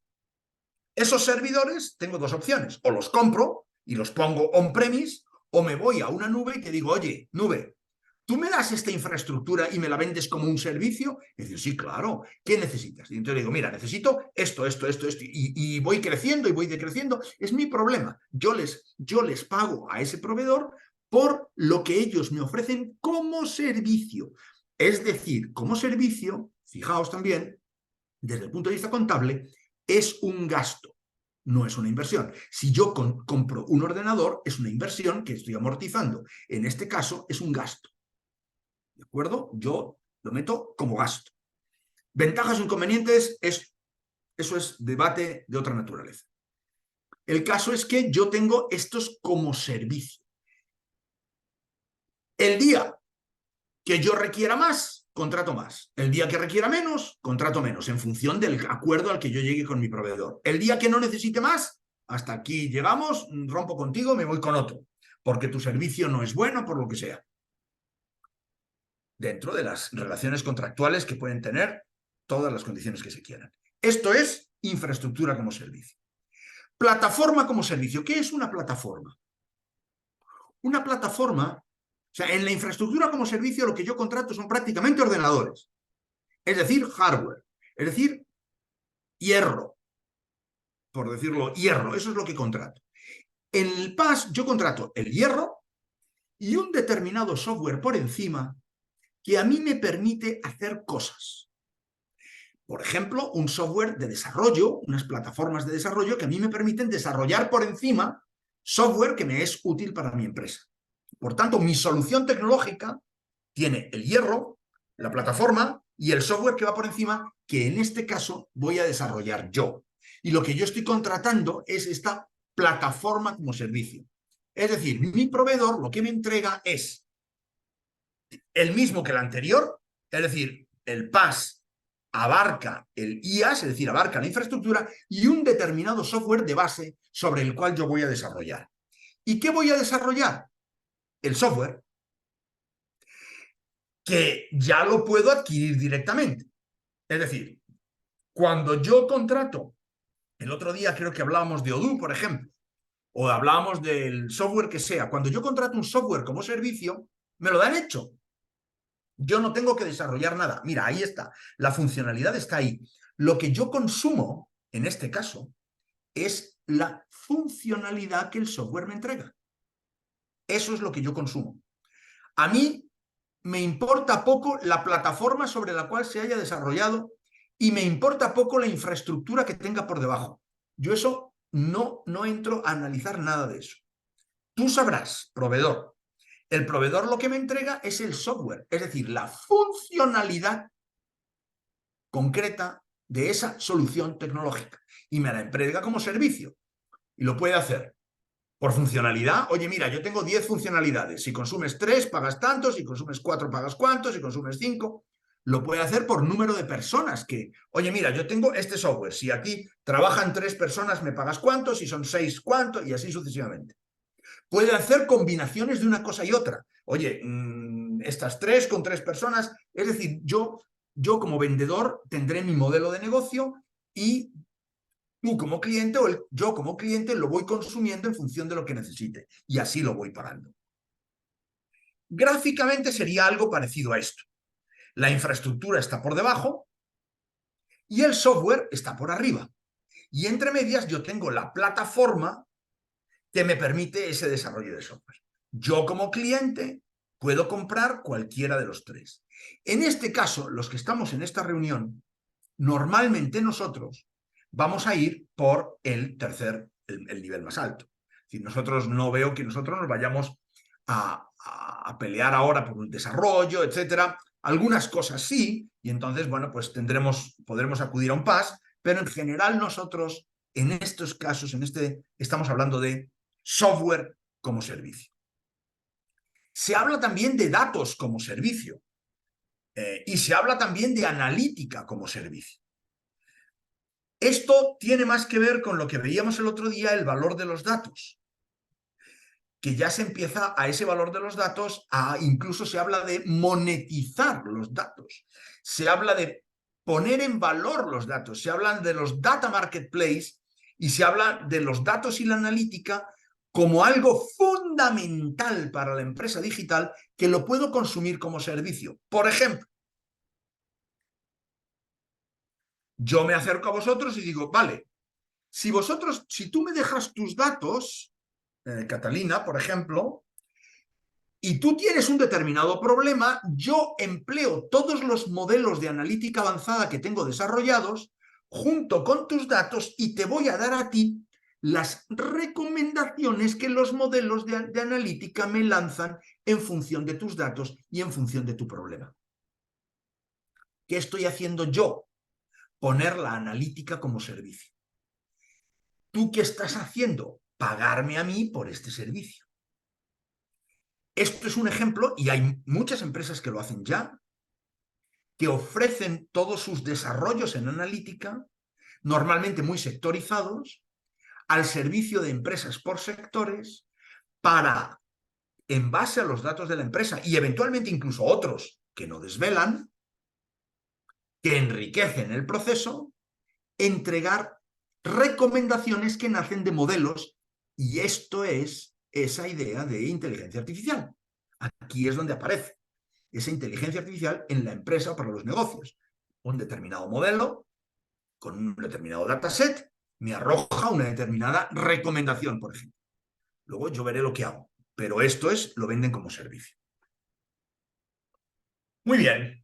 Esos servidores tengo dos opciones, o los compro y los pongo on-premise o me voy a una nube que digo, oye, nube, ¿tú me das esta infraestructura y me la vendes como un servicio? Y digo, sí, claro, ¿qué necesitas? Y entonces digo, mira, necesito esto, y voy creciendo y voy decreciendo. Es mi problema. Yo les pago a ese proveedor por lo que ellos me ofrecen como servicio. Es decir, como servicio, fijaos también, desde el punto de vista contable, es un gasto, no es una inversión. Si yo compro un ordenador, es una inversión que estoy amortizando. En este caso, es un gasto. ¿De acuerdo? Yo Lo meto como gasto. Ventajas o inconvenientes, eso es debate de otra naturaleza. El caso es que yo tengo estos como servicio. El día que yo requiera más, contrato más. El día que requiera menos, contrato menos, en función del acuerdo al que yo llegue con mi proveedor. El día que no necesite más, hasta aquí llegamos, rompo contigo, me voy con otro, porque tu servicio no es bueno, por lo que sea. Dentro de las relaciones contractuales que pueden tener todas las condiciones que se quieran. Esto es infraestructura como servicio. Plataforma como servicio. ¿Qué es una plataforma? Una plataforma, o sea, en la infraestructura como servicio lo que yo contrato son prácticamente ordenadores, es decir, hardware, es decir, hierro, por decirlo, hierro, eso es lo que contrato. En el PaaS yo contrato el hierro y un determinado software por encima que a mí me permite hacer cosas. Por ejemplo, un software de desarrollo, unas plataformas de desarrollo que a mí me permiten desarrollar por encima software que me es útil para mi empresa. Por tanto, mi solución tecnológica tiene el hierro, la plataforma y el software que va por encima, que en este caso voy a desarrollar yo. Y lo que yo estoy contratando es esta plataforma como servicio. Es decir, mi proveedor lo que me entrega es el mismo que el anterior, es decir, el PaaS abarca el IaaS, es decir, abarca la infraestructura y un determinado software de base sobre el cual yo voy a desarrollar. ¿Y qué voy a desarrollar? El software, que ya lo puedo adquirir directamente. Es decir, cuando yo contrato, el otro día creo que hablábamos de Odoo, por ejemplo, o hablábamos del software que sea, cuando yo contrato un software como servicio, me lo dan hecho. Yo no tengo que desarrollar nada. Mira, ahí está. La funcionalidad está ahí. Lo que yo consumo, en este caso, es la funcionalidad que el software me entrega. Eso es lo que yo consumo. A mí me importa poco la plataforma sobre la cual se haya desarrollado y me importa poco la infraestructura que tenga por debajo. Yo eso no entro a analizar nada de eso. Tú sabrás, proveedor. El proveedor lo que me entrega es el software, es decir, la funcionalidad concreta de esa solución tecnológica y me la entrega como servicio. Y lo puede hacer por funcionalidad. Oye, mira, yo tengo 10 funcionalidades. Si consumes 3, pagas tanto. Si consumes 4, pagas cuánto. Si consumes 5. Lo puede hacer por número de personas que, oye, mira, yo tengo este software. Si aquí trabajan 3 personas, me pagas cuánto. Si son 6, cuánto. Y así sucesivamente. Puede hacer combinaciones de una cosa y otra. Oye, estas 3 con 3 personas. Es decir, yo como vendedor tendré mi modelo de negocio y tú como cliente o yo como cliente lo voy consumiendo en función de lo que necesite y así lo voy pagando. Gráficamente sería algo parecido a esto. La infraestructura está por debajo y el software está por arriba. Y entre medias yo tengo la plataforma que me permite ese desarrollo de software. Yo como cliente puedo comprar cualquiera de los 3. En este caso, los que estamos en esta reunión, normalmente nosotros vamos a ir por el nivel más alto. Es decir, nosotros no veo que nosotros nos vayamos a pelear ahora por un desarrollo, etcétera. Algunas cosas sí, y entonces, bueno, pues podremos acudir a un PaaS, pero en general nosotros, en estos casos, estamos hablando de software como servicio. Se habla también de datos como servicio y se habla también de analítica como servicio. Esto tiene más que ver con lo que veíamos el otro día, el valor de los datos, que ya se empieza a ese valor de los datos, incluso se habla de monetizar los datos, se habla de poner en valor los datos, se habla de los data marketplace y se habla de los datos y la analítica como algo fundamental para la empresa digital que lo puedo consumir como servicio. Por ejemplo, yo me acerco a vosotros y digo, vale, si tú me dejas tus datos, Catalina, por ejemplo, y tú tienes un determinado problema, yo empleo todos los modelos de analítica avanzada que tengo desarrollados junto con tus datos y te voy a dar a ti las recomendaciones que los modelos de analítica me lanzan en función de tus datos y en función de tu problema. ¿Qué estoy haciendo yo? Poner la analítica como servicio. ¿Tú qué estás haciendo? Pagarme a mí por este servicio. Esto es un ejemplo, y hay muchas empresas que lo hacen ya, que ofrecen todos sus desarrollos en analítica, normalmente muy sectorizados, al servicio de empresas por sectores, para, en base a los datos de la empresa, y eventualmente incluso otros que no desvelan, que enriquecen el proceso, entregar recomendaciones que nacen de modelos, y esto es esa idea de inteligencia artificial. Aquí es donde aparece esa inteligencia artificial en la empresa o para los negocios. Un determinado modelo, con un determinado dataset, me arroja una determinada recomendación, por ejemplo. Luego yo veré lo que hago, pero esto lo venden como servicio. Muy bien,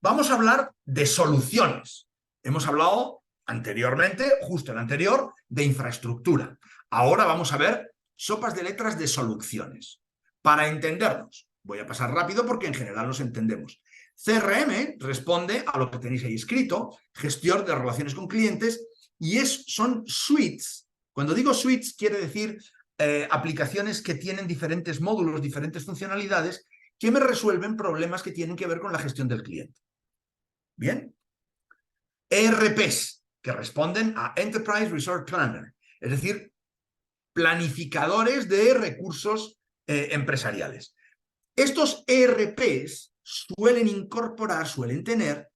vamos a hablar de soluciones. Hemos hablado anteriormente, justo el anterior, de infraestructura. Ahora vamos a ver sopas de letras de soluciones. Para entendernos, voy a pasar rápido porque en general nos entendemos. CRM responde a lo que tenéis ahí escrito, gestión de relaciones con clientes, y son suites. Cuando digo suites quiere decir aplicaciones que tienen diferentes módulos, diferentes funcionalidades, que me resuelven problemas que tienen que ver con la gestión del cliente. Bien. ERPs, que responden a Enterprise Resource Planner, es decir, planificadores de recursos empresariales. Estos ERPs suelen tener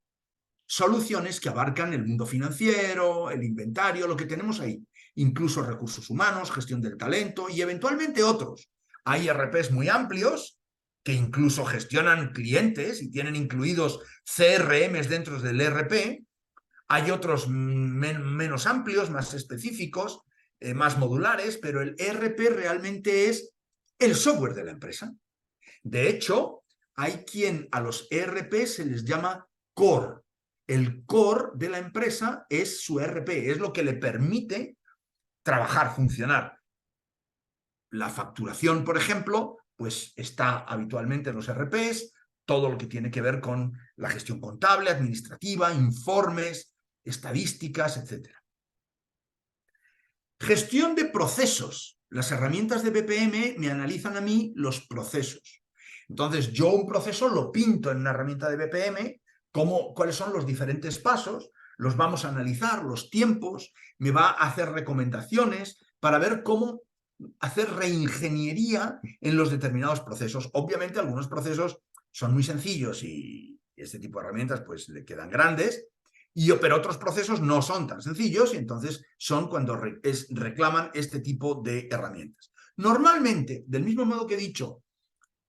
soluciones que abarcan el mundo financiero, el inventario, lo que tenemos ahí, incluso recursos humanos, gestión del talento y eventualmente otros. Hay ERPs muy amplios que incluso gestionan clientes y tienen incluidos CRMs dentro del ERP. Hay otros menos amplios, más específicos, más modulares, pero el ERP realmente es el software de la empresa. De hecho, hay quien a los ERP se les llama core. El core de la empresa es su ERP, es lo que le permite trabajar, funcionar. La facturación, por ejemplo, pues está habitualmente en los ERPs, todo lo que tiene que ver con la gestión contable, administrativa, informes, estadísticas, etc. Gestión de procesos. Las herramientas de BPM me analizan a mí los procesos. Entonces, yo un proceso lo pinto en una herramienta de BPM, cuáles son los diferentes pasos, los vamos a analizar, los tiempos, me va a hacer recomendaciones para ver cómo hacer reingeniería en los determinados procesos. Obviamente, algunos procesos son muy sencillos y este tipo de herramientas pues le quedan grandes, pero otros procesos no son tan sencillos y entonces son cuando reclaman este tipo de herramientas. Normalmente, del mismo modo que he dicho,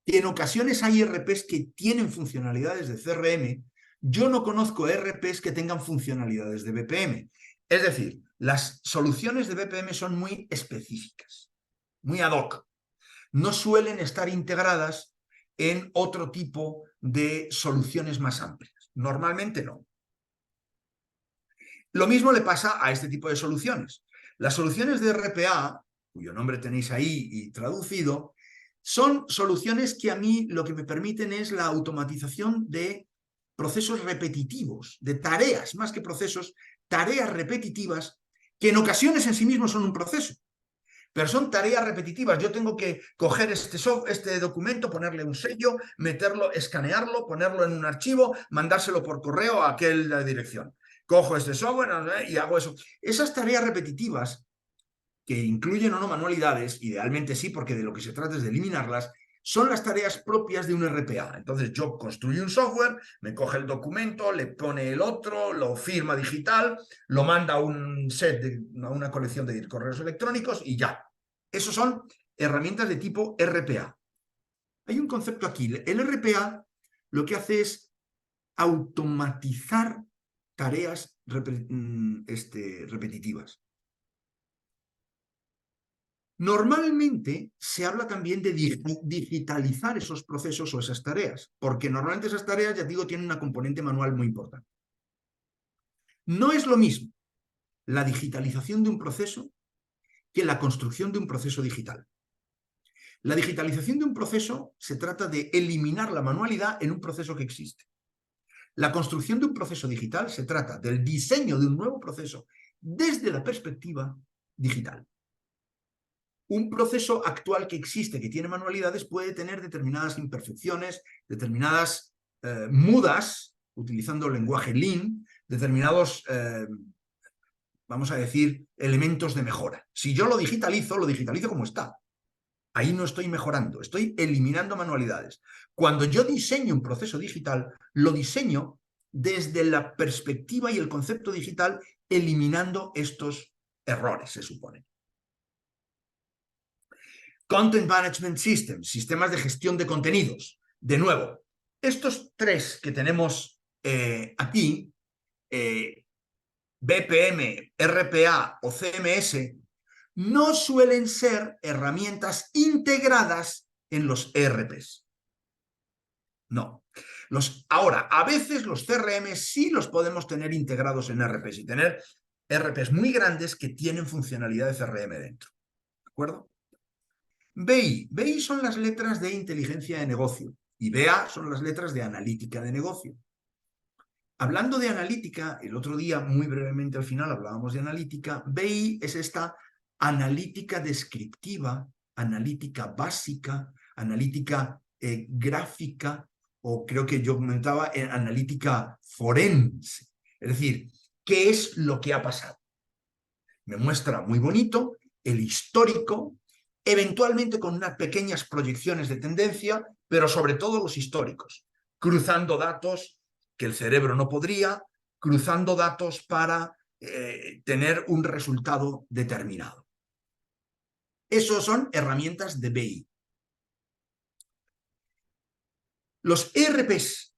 que en ocasiones hay ERPs que tienen funcionalidades de CRM, yo no conozco ERPs que tengan funcionalidades de BPM. Es decir, las soluciones de BPM son muy específicas, muy ad hoc. No suelen estar integradas en otro tipo de soluciones más amplias. Normalmente no. Lo mismo le pasa a este tipo de soluciones. Las soluciones de RPA, cuyo nombre tenéis ahí y traducido, son soluciones que a mí lo que me permiten es la automatización de procesos repetitivos, de tareas, más que procesos, tareas repetitivas que en ocasiones en sí mismos son un proceso. Pero son tareas repetitivas. Yo tengo que coger este documento, ponerle un sello, meterlo, escanearlo, ponerlo en un archivo, mandárselo por correo a aquella dirección. Cojo este software y hago eso. Esas tareas repetitivas, que incluyen o no manualidades, idealmente sí, porque de lo que se trata es de eliminarlas, son las tareas propias de un RPA. Entonces yo construyo un software, me coge el documento, le pone el otro, lo firma digital, lo manda a una colección de correos electrónicos y ya. Esos son herramientas de tipo RPA. Hay un concepto aquí. El RPA lo que hace es automatizar tareas repetitivas. Normalmente se habla también de digitalizar esos procesos o esas tareas, porque normalmente esas tareas, ya digo, tienen una componente manual muy importante. No es lo mismo la digitalización de un proceso que la construcción de un proceso digital. La digitalización de un proceso se trata de eliminar la manualidad en un proceso que existe. La construcción de un proceso digital se trata del diseño de un nuevo proceso desde la perspectiva digital. Un proceso actual que existe, que tiene manualidades, puede tener determinadas imperfecciones, determinadas mudas, utilizando el lenguaje Lean, determinados, vamos a decir, elementos de mejora. Si yo lo digitalizo como está. Ahí no estoy mejorando, estoy eliminando manualidades. Cuando yo diseño un proceso digital, lo diseño desde la perspectiva y el concepto digital, eliminando estos errores, se supone. Content Management Systems, sistemas de gestión de contenidos. De nuevo, estos tres que tenemos aquí, BPM, RPA o CMS, no suelen ser herramientas integradas en los ERPs. No. Ahora, a veces los CRM sí los podemos tener integrados en ERPs y tener ERPs muy grandes que tienen funcionalidad de CRM dentro. ¿De acuerdo? BI. BI son las letras de inteligencia de negocio y BA son las letras de analítica de negocio. Hablando de analítica, el otro día, muy brevemente al final, hablábamos de analítica. BI es esta analítica descriptiva, analítica básica, analítica gráfica, o creo que yo comentaba analítica forense. Es decir, ¿qué es lo que ha pasado? Me muestra muy bonito el histórico, eventualmente con unas pequeñas proyecciones de tendencia, pero sobre todo los históricos, cruzando datos que el cerebro no podría, cruzando datos para tener un resultado determinado. Esas son herramientas de BI. Los ERPs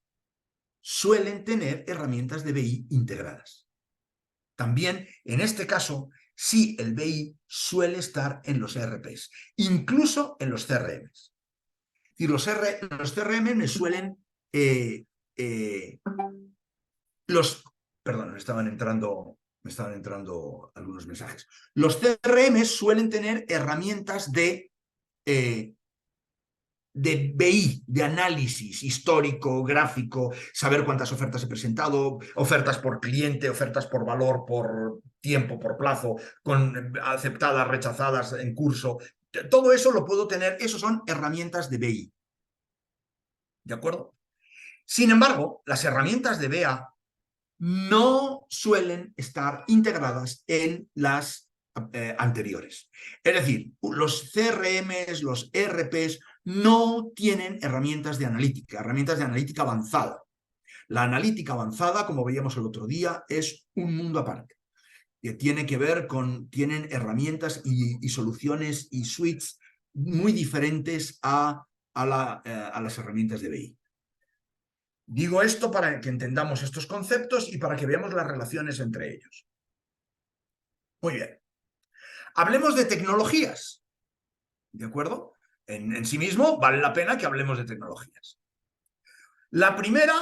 suelen tener herramientas de BI integradas. También, en este caso, sí, el BI suele estar en los ERPs, incluso en los CRMs. Y los CRM me suelen... Perdón, me estaban entrando algunos mensajes. Los CRM suelen tener herramientas de BI, de análisis histórico, gráfico, saber cuántas ofertas he presentado, ofertas por cliente, ofertas por valor, por tiempo, por plazo, con aceptadas, rechazadas, en curso. Todo eso lo puedo tener, eso son herramientas de BI. ¿De acuerdo? Sin embargo, las herramientas de BA no suelen estar integradas en las anteriores. Es decir, los CRMs, los ERPs no tienen herramientas de analítica avanzada. La analítica avanzada, como veíamos el otro día, es un mundo aparte. Que tiene que ver con, tienen herramientas y soluciones y suites muy diferentes a las herramientas de BI. Digo esto para que entendamos estos conceptos y para que veamos las relaciones entre ellos. Muy bien. Hablemos de tecnologías. ¿De acuerdo? En sí mismo vale la pena que hablemos de tecnologías. La primera,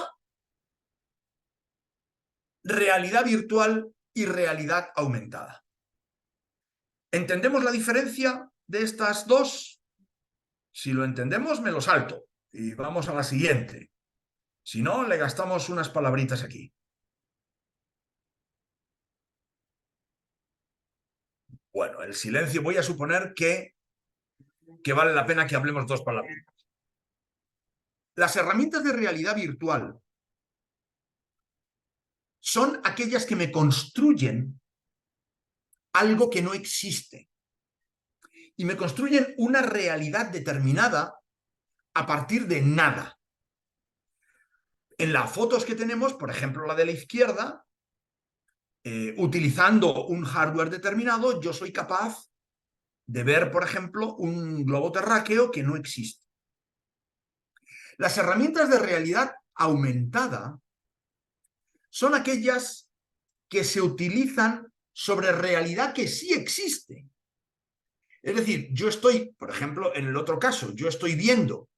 realidad virtual y realidad aumentada. ¿Entendemos la diferencia de estas dos? Si lo entendemos, me lo salto y vamos a la siguiente. Si no, le gastamos unas palabritas aquí. Bueno, el silencio, voy a suponer que vale la pena que hablemos dos palabritas. Las herramientas de realidad virtual son aquellas que me construyen algo que no existe y me construyen una realidad determinada a partir de nada. En las fotos que tenemos, por ejemplo la de la izquierda, utilizando un hardware determinado, yo soy capaz de ver, por ejemplo, un globo terráqueo que no existe. Las herramientas de realidad aumentada son aquellas que se utilizan sobre realidad que sí existe. Es decir, yo estoy, por ejemplo, en el otro caso, yo estoy viendo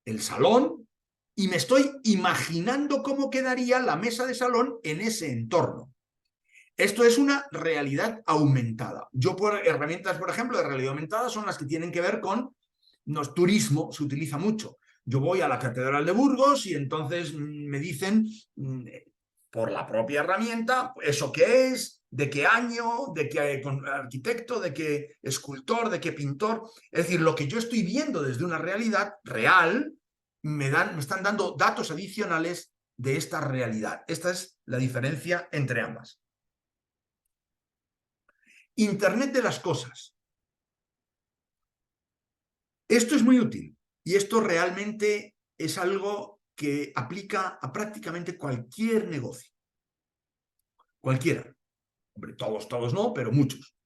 el salón y me estoy imaginando cómo quedaría la mesa de salón en ese entorno. Esto es una realidad aumentada. Yo por herramientas, por ejemplo, de realidad aumentada son las que tienen que ver con turismo, se utiliza mucho. Yo voy a la Catedral de Burgos y entonces me dicen, por la propia herramienta, ¿eso qué es? ¿De qué año? ¿De qué arquitecto? ¿De qué escultor? ¿De qué pintor? Es decir, lo que yo estoy viendo desde una realidad real, me están dando datos adicionales de esta realidad. Esta es la diferencia entre ambas. Internet de las cosas. Esto es muy útil y esto realmente es algo que aplica a prácticamente cualquier negocio. Cualquiera. Hombre, todos no, pero muchos.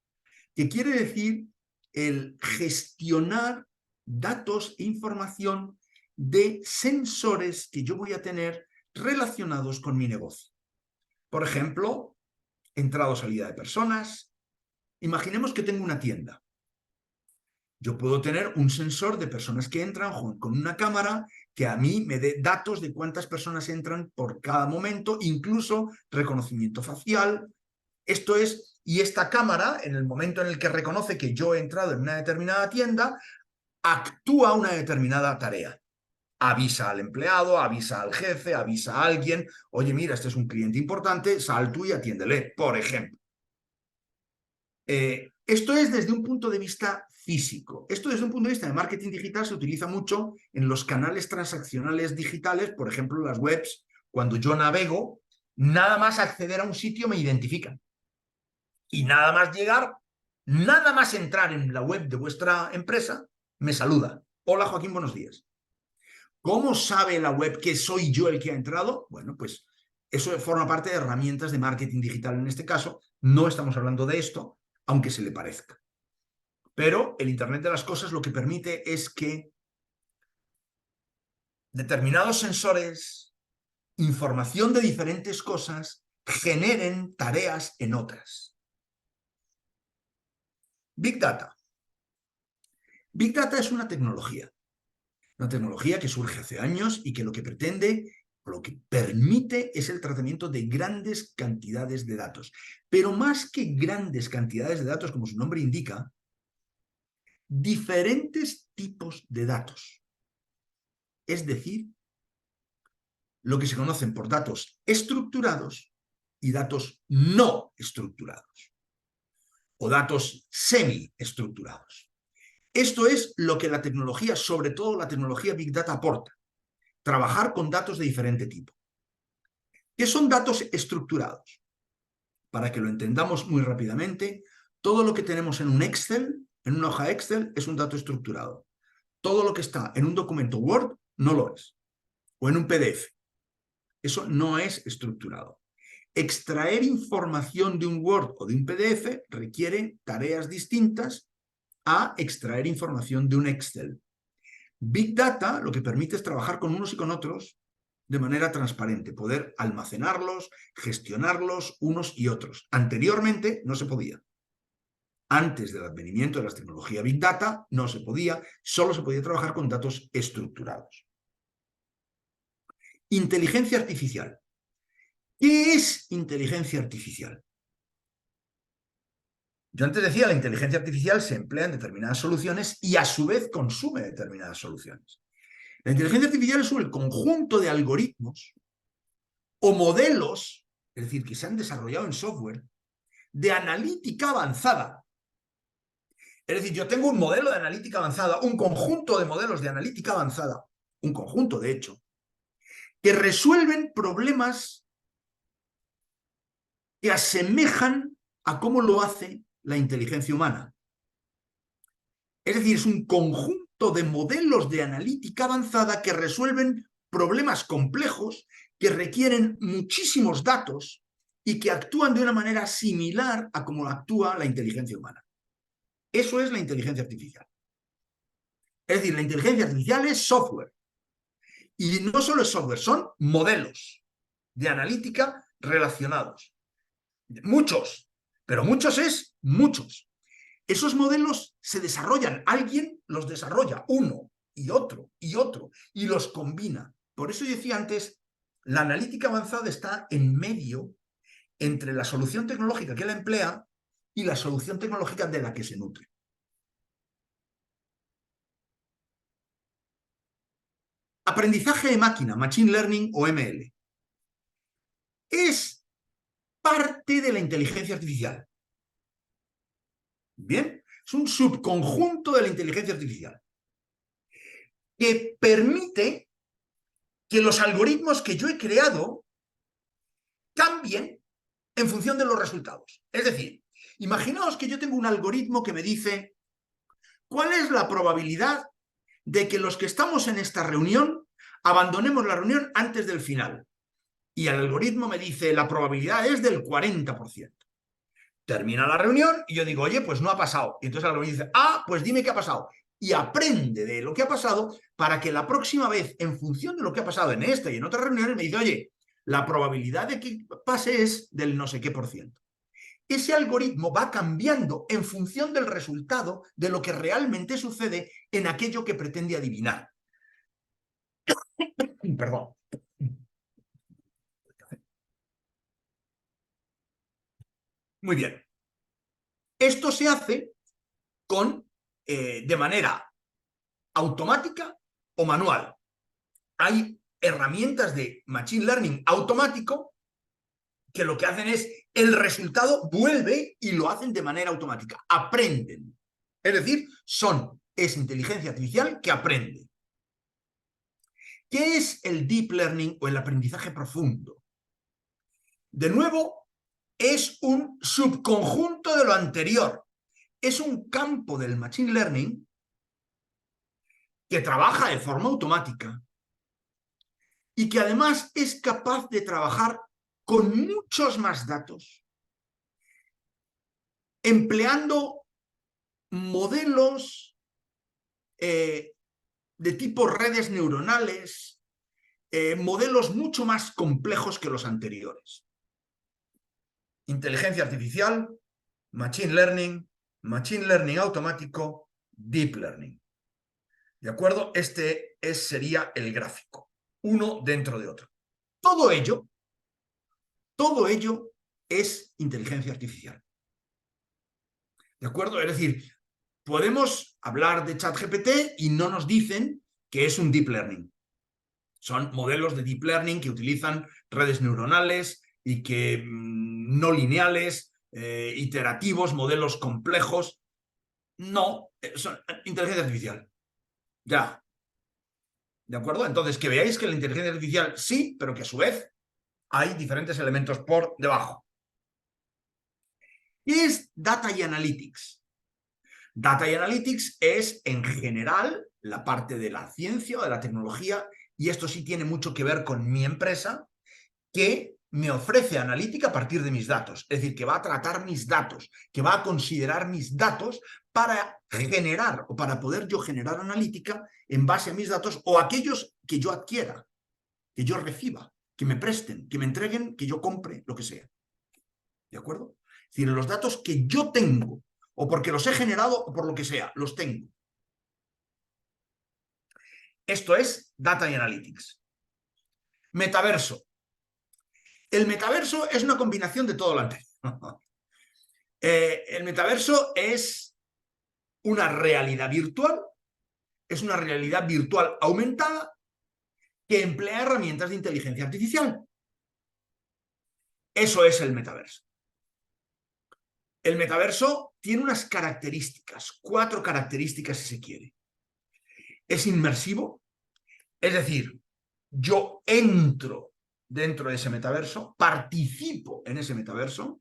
¿Qué quiere decir el gestionar datos e información de sensores que yo voy a tener relacionados con mi negocio? Por ejemplo, entrada o salida de personas. Imaginemos que tengo una tienda. Yo puedo tener un sensor de personas que entran con una cámara que a mí me dé datos de cuántas personas entran por cada momento, incluso reconocimiento facial. Esto es, y esta cámara, en el momento en el que reconoce que yo he entrado en una determinada tienda, actúa una determinada tarea. Avisa al empleado, avisa al jefe, avisa a alguien, oye, mira, este es un cliente importante, sal tú y atiéndele, por ejemplo. Esto es desde un punto de vista físico. Esto desde un punto de vista de marketing digital se utiliza mucho en los canales transaccionales digitales, por ejemplo, las webs. Cuando yo navego, nada más acceder a un sitio me identifican. Y nada más llegar, nada más entrar en la web de vuestra empresa, me saluda. Hola Joaquín, buenos días. ¿Cómo sabe la web que soy yo el que ha entrado? Bueno, pues eso forma parte de herramientas de marketing digital en este caso. No estamos hablando de esto, aunque se le parezca. Pero el Internet de las cosas lo que permite es que determinados sensores, información de diferentes cosas, generen tareas en otras. Big Data. Big Data es una tecnología que surge hace años y que lo que pretende, o lo que permite, es el tratamiento de grandes cantidades de datos. Pero más que grandes cantidades de datos, como su nombre indica, diferentes tipos de datos. Es decir, lo que se conocen por datos estructurados y datos no estructurados, o datos semi-estructurados. Esto es lo que la tecnología, sobre todo la tecnología Big Data, aporta. Trabajar con datos de diferente tipo. ¿Qué son datos estructurados? Para que lo entendamos muy rápidamente, todo lo que tenemos en un Excel, en una hoja Excel, es un dato estructurado. Todo lo que está en un documento Word no lo es. O en un PDF. Eso no es estructurado. Extraer información de un Word o de un PDF requiere tareas distintas a extraer información de un Excel. Big Data lo que permite es trabajar con unos y con otros de manera transparente, poder almacenarlos, gestionarlos unos y otros. Anteriormente no se podía. Antes del advenimiento de la tecnología Big Data no se podía, solo se podía trabajar con datos estructurados. Inteligencia artificial. ¿Qué es inteligencia artificial? Yo antes decía, la inteligencia artificial se emplea en determinadas soluciones y a su vez consume determinadas soluciones. La inteligencia artificial es el conjunto de algoritmos o modelos, es decir, que se han desarrollado en software, de analítica avanzada. Es decir, yo tengo un modelo de analítica avanzada, un conjunto de modelos de analítica avanzada, un conjunto de hecho, que resuelven problemas que asemejan a cómo lo hace la inteligencia humana. Es decir, es un conjunto de modelos de analítica avanzada que resuelven problemas complejos, que requieren muchísimos datos y que actúan de una manera similar a cómo actúa la inteligencia humana. Eso es la inteligencia artificial. Es decir, la inteligencia artificial es software. Y no solo es software, son modelos de analítica relacionados. Muchos, pero muchos es muchos. Esos modelos se desarrollan, alguien los desarrolla, uno y otro, y los combina. Por eso yo decía antes, la analítica avanzada está en medio entre la solución tecnológica que la emplea y la solución tecnológica de la que se nutre. aprendizaje de máquina, Machine Learning o ML, es parte de la inteligencia artificial. Bien, es un subconjunto de la inteligencia artificial que permite que los algoritmos que yo he creado cambien en función de los resultados. Es decir, imaginaos que yo tengo un algoritmo que me dice cuál es la probabilidad de que los que estamos en esta reunión abandonemos la reunión antes del final. Y el algoritmo me dice la probabilidad es del 40%. Termina la reunión y yo digo, oye, pues no ha pasado. Y entonces el algoritmo dice, pues dime qué ha pasado. Y aprende de lo que ha pasado para que la próxima vez, en función de lo que ha pasado en esta y en otras reuniones, me dice, oye, la probabilidad de que pase es del no sé qué por ciento. Ese algoritmo va cambiando en función del resultado de lo que realmente sucede en aquello que pretende adivinar. Perdón. Muy bien. Esto se hace de manera automática o manual. Hay herramientas de Machine Learning automático que lo que hacen es, el resultado vuelve y lo hacen de manera automática. Aprenden. Es decir, es inteligencia artificial que aprende. ¿Qué es el Deep Learning o el aprendizaje profundo? De nuevo, es un subconjunto de lo anterior. Es un campo del Machine Learning que trabaja de forma automática y que además es capaz de trabajar con muchos más datos, empleando modelos de tipo redes neuronales, modelos mucho más complejos que los anteriores. Inteligencia artificial, Machine Learning automático, Deep Learning. ¿De acuerdo? Este sería el gráfico, uno dentro de otro. Todo ello es inteligencia artificial. ¿De acuerdo? Es decir, podemos hablar de ChatGPT y no nos dicen que es un Deep Learning. Son modelos de Deep Learning que utilizan redes neuronales y que no lineales, iterativos, modelos complejos. No, son inteligencia artificial. Ya. ¿De acuerdo? Entonces, que veáis que la inteligencia artificial sí, pero que a su vez hay diferentes elementos por debajo. ¿Qué es Data y Analytics? Data y Analytics es, en general, la parte de la ciencia o de la tecnología, y esto sí tiene mucho que ver con mi empresa, que me ofrece analítica a partir de mis datos. Es decir, que va a tratar mis datos, que va a considerar mis datos para generar o para poder yo generar analítica en base a mis datos o aquellos que yo adquiera, que yo reciba, que me presten, que me entreguen, que yo compre, lo que sea. ¿De acuerdo? Es decir, los datos que yo tengo, o porque los he generado o por lo que sea, los tengo. Esto es Data y Analytics. Metaverso. El metaverso es una combinación de todo lo anterior. El metaverso es una realidad virtual, es una realidad virtual aumentada que emplea herramientas de inteligencia artificial. Eso es el metaverso. El metaverso tiene unas características, 4 características si se quiere. Es inmersivo, es decir, yo entro dentro de ese metaverso, participo en ese metaverso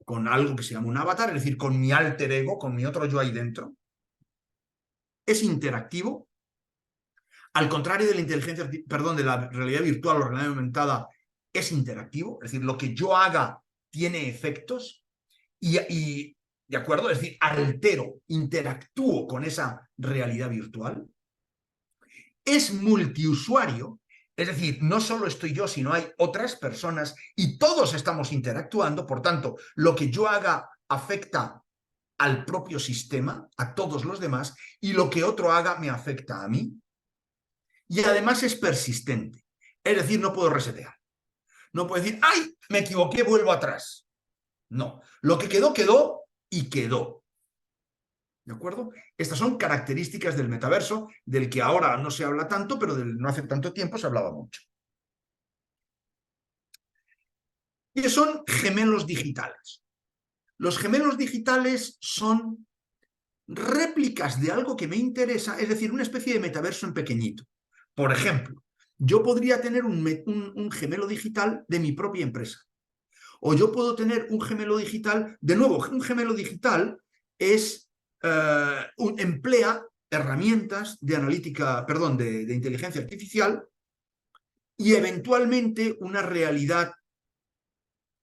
con algo que se llama un avatar, es decir, con mi alter ego, con mi otro yo ahí dentro. Es interactivo, al contrario de la inteligencia, perdón, de la realidad virtual o realidad aumentada, es interactivo, es decir, lo que yo haga tiene efectos y ¿de acuerdo? Es decir, altero, interactúo con esa realidad virtual. Es multiusuario, es decir, no solo estoy yo, sino hay otras personas y todos estamos interactuando, por tanto, lo que yo haga afecta al propio sistema, a todos los demás, y lo que otro haga me afecta a mí. Y además es persistente, es decir, no puedo resetear. No puedo decir, ¡ay! Me equivoqué, vuelvo atrás. No, lo que quedó, quedó y quedó. ¿De acuerdo? Estas son características del metaverso, del que ahora no se habla tanto, pero no hace tanto tiempo se hablaba mucho. ¿Qué son gemelos digitales? Los gemelos digitales son réplicas de algo que me interesa, es decir, una especie de metaverso en pequeñito. Por ejemplo, yo podría tener un gemelo digital de mi propia empresa. O yo puedo tener un gemelo digital, de nuevo, un gemelo digital es, emplea herramientas de analítica, perdón, de inteligencia artificial y eventualmente una realidad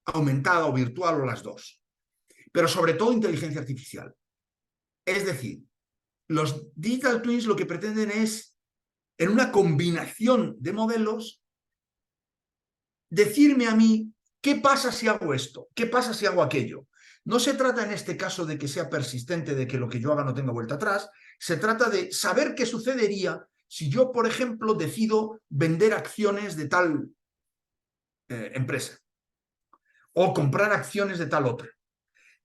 aumentada o virtual o las dos. Pero sobre todo inteligencia artificial. Es decir, los digital twins lo que pretenden es, en una combinación de modelos, decirme a mí qué pasa si hago esto, qué pasa si hago aquello. No se trata en este caso de que sea persistente, de que lo que yo haga no tenga vuelta atrás, se trata de saber qué sucedería si yo, por ejemplo, decido vender acciones de tal empresa o comprar acciones de tal otra,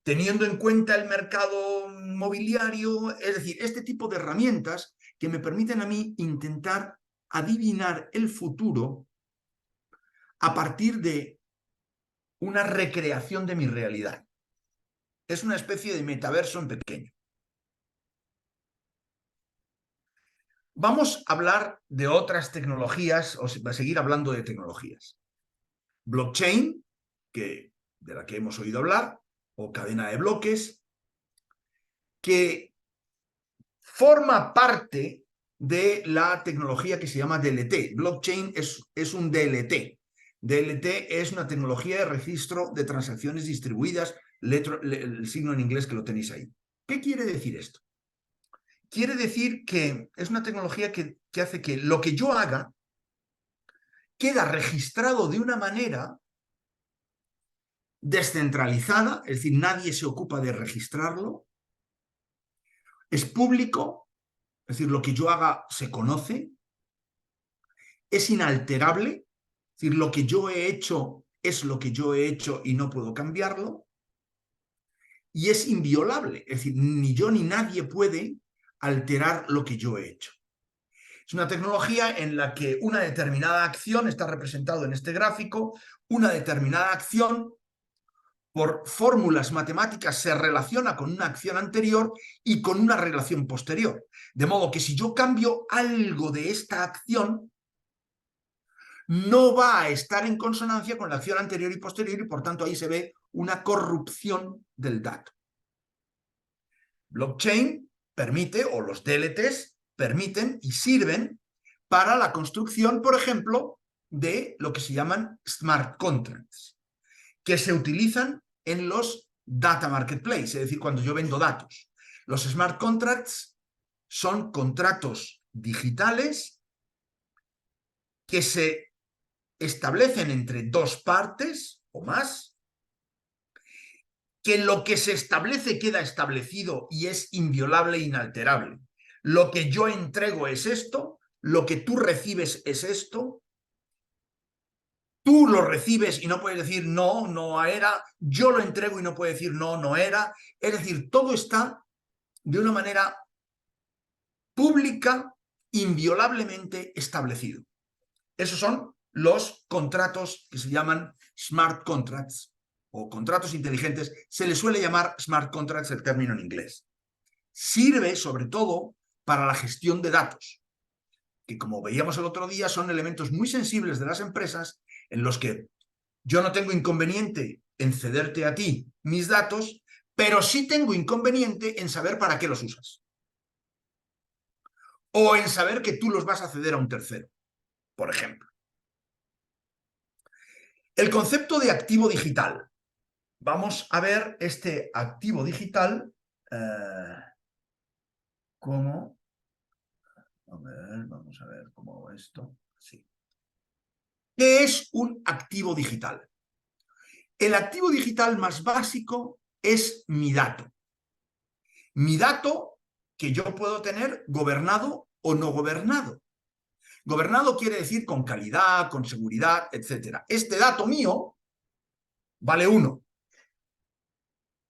teniendo en cuenta el mercado mobiliario, es decir, este tipo de herramientas que me permiten a mí intentar adivinar el futuro a partir de una recreación de mi realidad. Es una especie de metaverso en pequeño. Vamos a hablar de otras tecnologías, o a seguir hablando de tecnologías. Blockchain, de la que hemos oído hablar, o cadena de bloques, que forma parte de la tecnología que se llama DLT. Blockchain es un DLT. DLT es una tecnología de registro de transacciones distribuidas, el signo en inglés que lo tenéis ahí. ¿Qué quiere decir esto? Quiere decir que es una tecnología que hace que lo que yo haga queda registrado de una manera descentralizada, es decir, nadie se ocupa de registrarlo, es público, es decir, lo que yo haga se conoce, es inalterable, es decir, lo que yo he hecho es lo que yo he hecho y no puedo cambiarlo, y es inviolable, es decir, ni yo ni nadie puede alterar lo que yo he hecho. Es una tecnología en la que una determinada acción está representada en este gráfico, una determinada acción por fórmulas matemáticas se relaciona con una acción anterior y con una relación posterior. De modo que si yo cambio algo de esta acción, no va a estar en consonancia con la acción anterior y posterior y por tanto ahí se ve una corrupción del dato. Blockchain permite, o los DLTs permiten y sirven para la construcción, por ejemplo, de lo que se llaman smart contracts, que se utilizan en los data marketplace, es decir, cuando yo vendo datos. Los smart contracts son contratos digitales que se establecen entre dos partes o más, que lo que se establece queda establecido y es inviolable e inalterable. Lo que yo entrego es esto, lo que tú recibes es esto, tú lo recibes y no puedes decir no, no era, yo lo entrego y no puedo decir no, no era. Es decir, todo está de una manera pública, inviolablemente establecido. Esos son los contratos que se llaman smart contracts o contratos inteligentes. Se les suele llamar smart contracts el término en inglés. Sirve sobre todo para la gestión de datos, que como veíamos el otro día son elementos muy sensibles de las empresas en los que yo no tengo inconveniente en cederte a ti mis datos, pero sí tengo inconveniente en saber para qué los usas. O en saber que tú los vas a ceder a un tercero, por ejemplo. El concepto de activo digital. Vamos a ver este activo digital como... Vamos a ver cómo hago esto. Sí. ¿Qué es un activo digital? El activo digital más básico es mi dato. Mi dato que yo puedo tener gobernado o no gobernado. Gobernado quiere decir con calidad, con seguridad, etc. Este dato mío vale 1.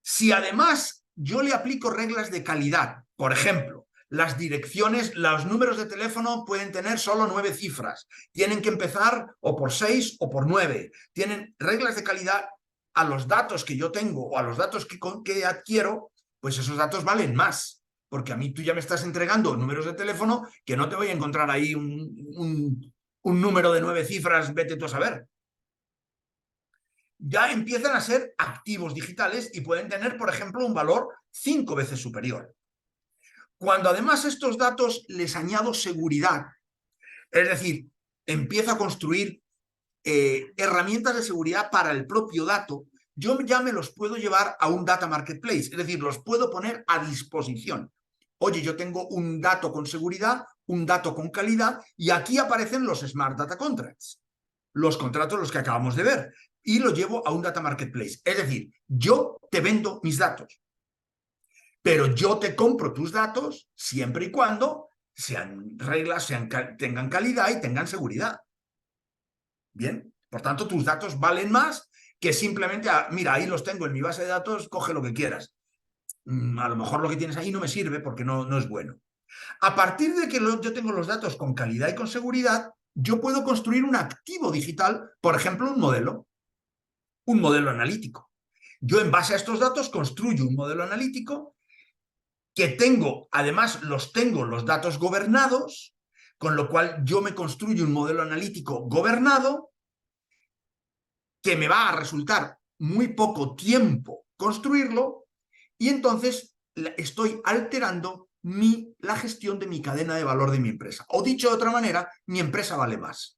Si además yo le aplico reglas de calidad. Por ejemplo, las direcciones, los números de teléfono pueden tener solo 9 cifras. Tienen que empezar o por 6 o por 9. Tienen reglas de calidad a los datos que yo tengo o a los datos que adquiero, pues esos datos valen más. Porque a mí tú ya me estás entregando números de teléfono que no te voy a encontrar ahí un número de 9 cifras, vete tú a saber. Ya empiezan a ser activos digitales y pueden tener, por ejemplo, un valor 5 veces superior. Cuando además estos datos les añado seguridad, es decir, empiezo a construir herramientas de seguridad para el propio dato, yo ya me los puedo llevar a un data marketplace, es decir, los puedo poner a disposición. Oye, yo tengo un dato con seguridad, un dato con calidad, y aquí aparecen los Smart Data Contracts, los contratos los que acabamos de ver, y lo llevo a un data marketplace. Es decir, yo te vendo mis datos, pero yo te compro tus datos siempre y cuando sean reglas, tengan calidad y tengan seguridad. Bien, por tanto, tus datos valen más que simplemente, mira, ahí los tengo en mi base de datos, coge lo que quieras. A lo mejor lo que tienes ahí no me sirve porque no es bueno. A partir de que yo tengo los datos con calidad y con seguridad, yo puedo construir un activo digital, por ejemplo, un modelo analítico. Yo en base a estos datos construyo un modelo analítico que tengo, además tengo los datos gobernados, con lo cual yo me construyo un modelo analítico gobernado que me va a resultar muy poco tiempo construirlo, y entonces estoy alterando la gestión de mi cadena de valor de mi empresa. O dicho de otra manera, mi empresa vale más.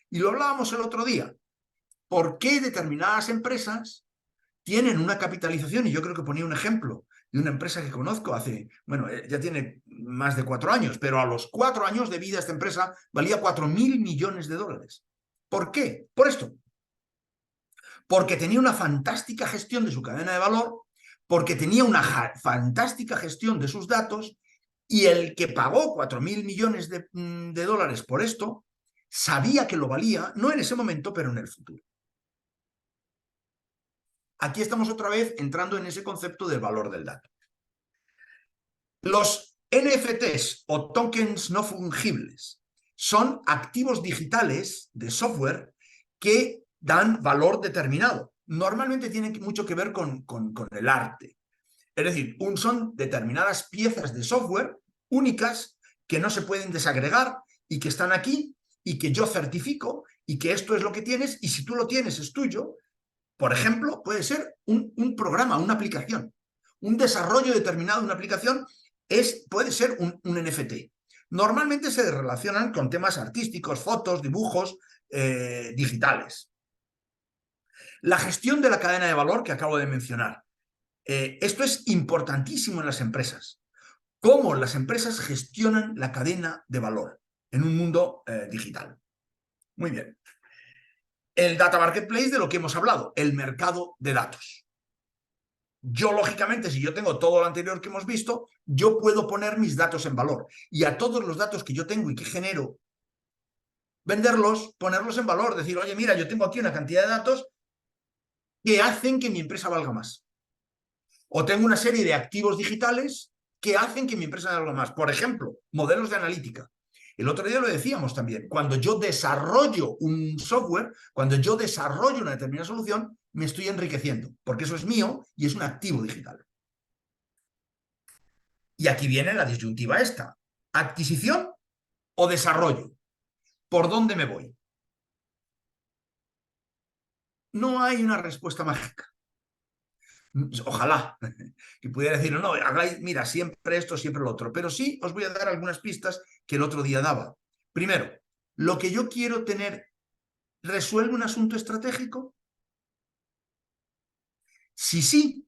Y lo hablábamos el otro día. ¿Por qué determinadas empresas tienen una capitalización? Y yo creo que ponía un ejemplo de una empresa que conozco ya tiene más de 4 años, pero a los 4 años de vida esta empresa valía 4.000 millones de dólares. ¿Por qué? Por esto. Porque tenía una fantástica gestión de su cadena de valor, porque tenía una fantástica gestión de sus datos, y el que pagó 4.000 millones de dólares por esto, sabía que lo valía, no en ese momento, pero en el futuro. Aquí estamos otra vez entrando en ese concepto del valor del dato. Los NFTs o tokens no fungibles son activos digitales de software que dan valor determinado. Normalmente tienen mucho que ver con el arte. Es decir, son determinadas piezas de software únicas que no se pueden desagregar y que están aquí y que yo certifico y que esto es lo que tienes, y si tú lo tienes es tuyo. Por ejemplo, puede ser un programa, una aplicación. Un desarrollo determinado de una aplicación puede ser un NFT. Normalmente se relacionan con temas artísticos, fotos, dibujos digitales. La gestión de la cadena de valor que acabo de mencionar. Esto es importantísimo en las empresas. Cómo las empresas gestionan la cadena de valor en un mundo digital. Muy bien. El data marketplace, de lo que hemos hablado, el mercado de datos. Yo, lógicamente, si yo tengo todo lo anterior que hemos visto, yo puedo poner mis datos en valor. Y a todos los datos que yo tengo y que genero, venderlos, ponerlos en valor. Decir, oye, mira, yo tengo aquí una cantidad de datos que hacen que mi empresa valga más. O tengo una serie de activos digitales que hacen que mi empresa valga más. Por ejemplo, modelos de analítica. El otro día lo decíamos también. Cuando yo desarrollo un software, cuando yo desarrollo una determinada solución, me estoy enriqueciendo, porque eso es mío y es un activo digital. Y aquí viene la disyuntiva esta. ¿Adquisición o desarrollo? ¿Por dónde me voy? No hay una respuesta mágica. Ojalá que pudiera decir, no, hagáis, mira, siempre esto, siempre lo otro. Pero sí os voy a dar algunas pistas que el otro día daba. Primero, lo que yo quiero tener, ¿resuelve un asunto estratégico? Si sí,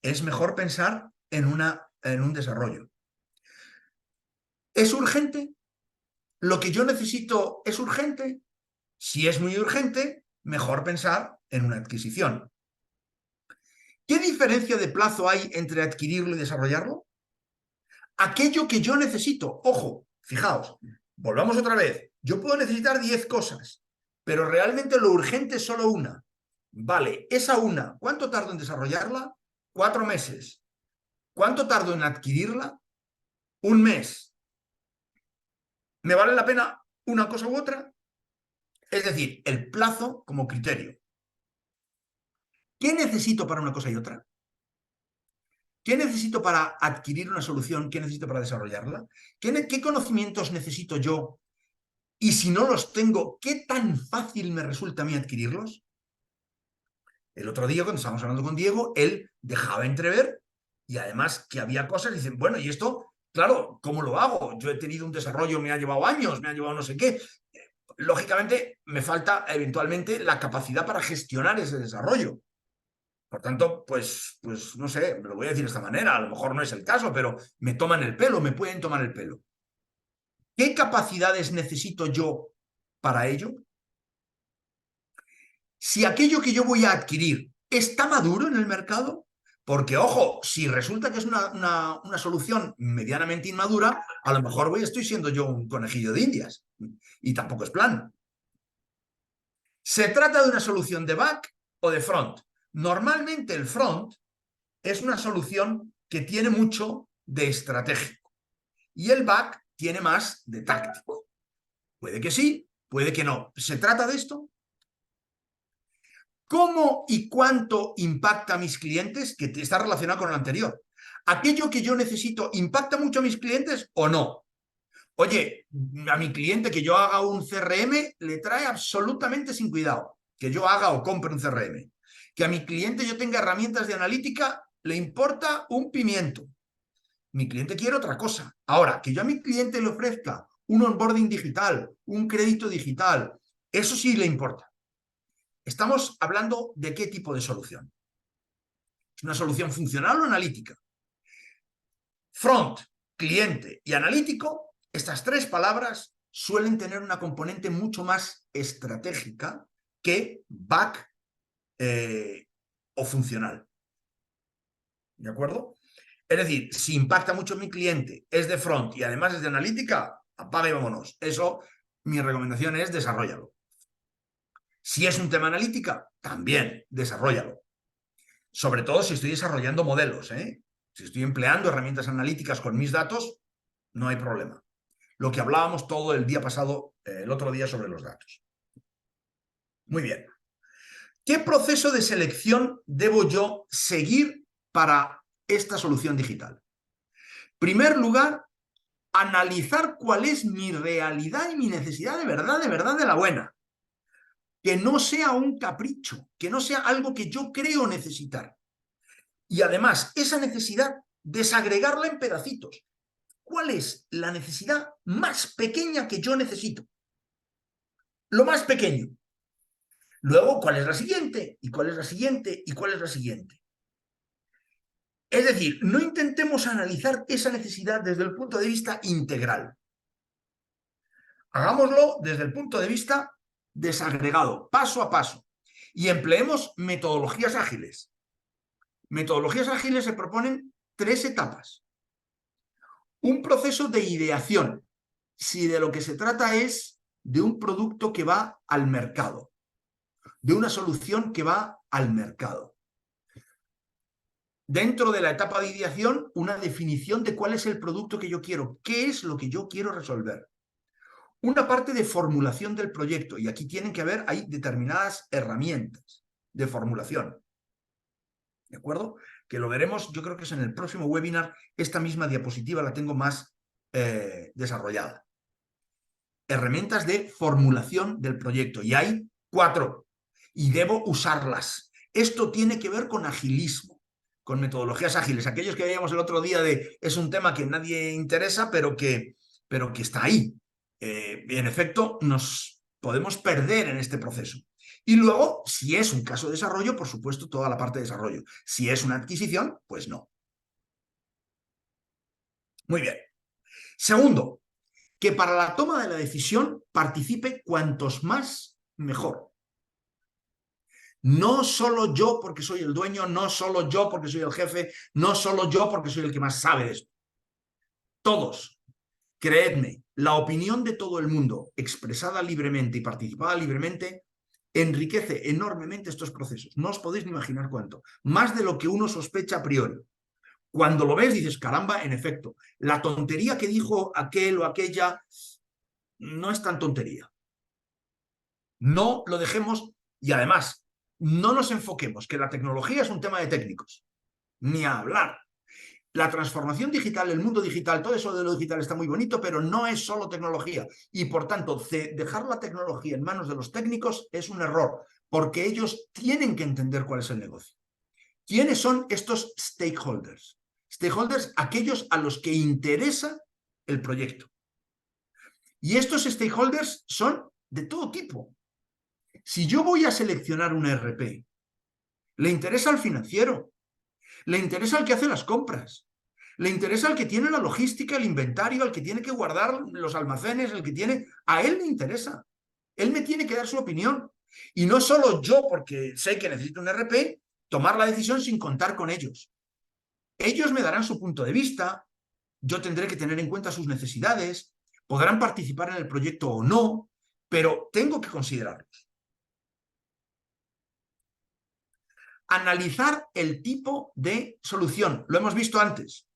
es mejor pensar en un desarrollo. ¿Es urgente? ¿Lo que yo necesito es urgente? Si es muy urgente, mejor pensar en una adquisición. ¿Qué diferencia de plazo hay entre adquirirlo y desarrollarlo? Aquello que yo necesito, ojo, fijaos, volvamos otra vez, yo puedo necesitar 10 cosas, pero realmente lo urgente es solo una. Vale, esa una, ¿cuánto tardo en desarrollarla? 4 meses. ¿Cuánto tardo en adquirirla? ¿Un mes? ¿Me vale la pena una cosa u otra? Es decir, el plazo como criterio. ¿Qué necesito para una cosa y otra? ¿Qué necesito para adquirir una solución? ¿Qué necesito para desarrollarla? ¿Qué conocimientos necesito yo? Y si no los tengo, ¿qué tan fácil me resulta a mí adquirirlos? El otro día, cuando estábamos hablando con Diego, él dejaba entrever, y además que había cosas, dicen, bueno, y esto, claro, ¿cómo lo hago? Yo he tenido un desarrollo, me ha llevado años, me ha llevado no sé qué. Lógicamente, me falta eventualmente la capacidad para gestionar ese desarrollo. Por tanto, pues no sé, me lo voy a decir de esta manera, a lo mejor no es el caso, pero me toman el pelo, me pueden tomar el pelo. ¿Qué capacidades necesito yo para ello? Si aquello que yo voy a adquirir está maduro en el mercado, porque, ojo, si resulta que es una solución medianamente inmadura, a lo mejor estoy siendo yo un conejillo de Indias, y tampoco es plan. ¿Se trata de una solución de back o de front? Normalmente el front es una solución que tiene mucho de estratégico, y el back tiene más de táctico. Puede que sí, puede que no. ¿Se trata de esto? ¿Cómo y cuánto impacta a mis clientes? Que está relacionado con lo anterior. ¿Aquello que yo necesito impacta mucho a mis clientes o no? Oye, a mi cliente que yo haga un CRM le trae absolutamente sin cuidado. Que yo haga o compre un CRM. Que a mi cliente yo tenga herramientas de analítica le importa un pimiento. Mi cliente quiere otra cosa. Ahora, que yo a mi cliente le ofrezca un onboarding digital, un crédito digital, eso sí le importa. Estamos hablando de qué tipo de solución. ¿Es una solución funcional o analítica? Front, cliente y analítico, estas tres palabras suelen tener una componente mucho más estratégica que back o funcional. ¿De acuerdo? Es decir, si impacta mucho en mi cliente, es de front y además es de analítica, apaga y vámonos. Eso, mi recomendación es desarróllalo. Si es un tema analítica, también desarróllalo. Sobre todo si estoy desarrollando modelos, ¿eh? Si estoy empleando herramientas analíticas con mis datos, no hay problema. Lo que hablábamos todo el día pasado, el otro día, sobre los datos. Muy bien. ¿Qué proceso de selección debo yo seguir para esta solución digital? En primer lugar, analizar cuál es mi realidad y mi necesidad de verdad de la buena. Que no sea un capricho, que no sea algo que yo creo necesitar. Y además, esa necesidad, desagregarla en pedacitos. ¿Cuál es la necesidad más pequeña que yo necesito? Lo más pequeño. Luego, ¿cuál es la siguiente? ¿Y cuál es la siguiente? ¿Y cuál es la siguiente? Es decir, no intentemos analizar esa necesidad desde el punto de vista integral. Hagámoslo desde el punto de vista desagregado, paso a paso. Y empleemos metodologías ágiles. Metodologías ágiles se proponen 3 etapas. Un proceso de ideación, si de lo que se trata es de un producto que va al mercado, de una solución que va al mercado. Dentro de la etapa de ideación, una definición de cuál es el producto que yo quiero, qué es lo que yo quiero resolver. Una parte de formulación del proyecto, y aquí tienen que haber, hay determinadas herramientas de formulación. ¿De acuerdo? Que lo veremos, yo creo que es en el próximo webinar. Esta misma diapositiva la tengo más desarrollada. Herramientas de formulación del proyecto, y hay 4, y debo usarlas. Esto tiene que ver con agilismo, con metodologías ágiles. Aquellos que veíamos el otro día de es un tema que nadie interesa, pero que está ahí. En efecto, nos podemos perder en este proceso. Y luego, si es un caso de desarrollo, por supuesto, toda la parte de desarrollo. Si es una adquisición, pues no. Muy bien. Segundo, que para la toma de la decisión participe cuantos más, mejor. No solo yo porque soy el dueño, no solo yo porque soy el jefe, no solo yo porque soy el que más sabe de esto. Todos. Creedme, la opinión de todo el mundo, expresada libremente y participada libremente, enriquece enormemente estos procesos. No os podéis ni imaginar cuánto. Más de lo que uno sospecha a priori. Cuando lo ves dices, caramba, en efecto, la tontería que dijo aquel o aquella no es tan tontería. No lo dejemos y además no nos enfoquemos que la tecnología es un tema de técnicos, ni a hablar. La transformación digital, el mundo digital, todo eso de lo digital está muy bonito, pero no es solo tecnología. Y por tanto, dejar la tecnología en manos de los técnicos es un error, porque ellos tienen que entender cuál es el negocio. ¿Quiénes son estos stakeholders? Stakeholders, aquellos a los que interesa el proyecto. Y estos stakeholders son de todo tipo. Si yo voy a seleccionar una ERP, le interesa al financiero, le interesa al que hace las compras, le interesa al que tiene la logística, el inventario, al que tiene que guardar los almacenes, el que tiene... A él le interesa. Él me tiene que dar su opinión. Y no solo yo, porque sé que necesito un ERP, tomar la decisión sin contar con ellos. Ellos me darán su punto de vista, yo tendré que tener en cuenta sus necesidades, podrán participar en el proyecto o no, pero tengo que considerarlos. Analizar el tipo de solución. Lo hemos visto antes.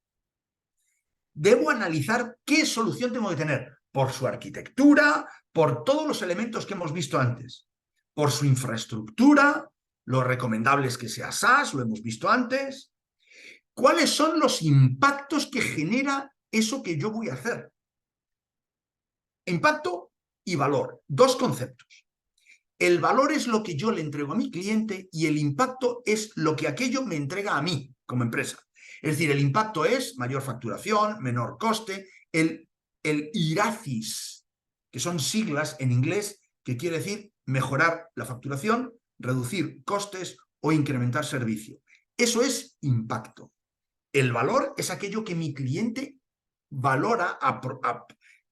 Debo analizar qué solución tengo que tener por su arquitectura, por todos los elementos que hemos visto antes, por su infraestructura, lo recomendable es que sea SaaS, lo hemos visto antes. ¿Cuáles son los impactos que genera eso que yo voy a hacer? Impacto y valor, dos conceptos. El valor es lo que yo le entrego a mi cliente y el impacto es lo que aquello me entrega a mí como empresa. Es decir, el impacto es mayor facturación, menor coste, el IRACIS, que son siglas en inglés que quiere decir mejorar la facturación, reducir costes o incrementar servicio. Eso es impacto. El valor es aquello que mi cliente valora,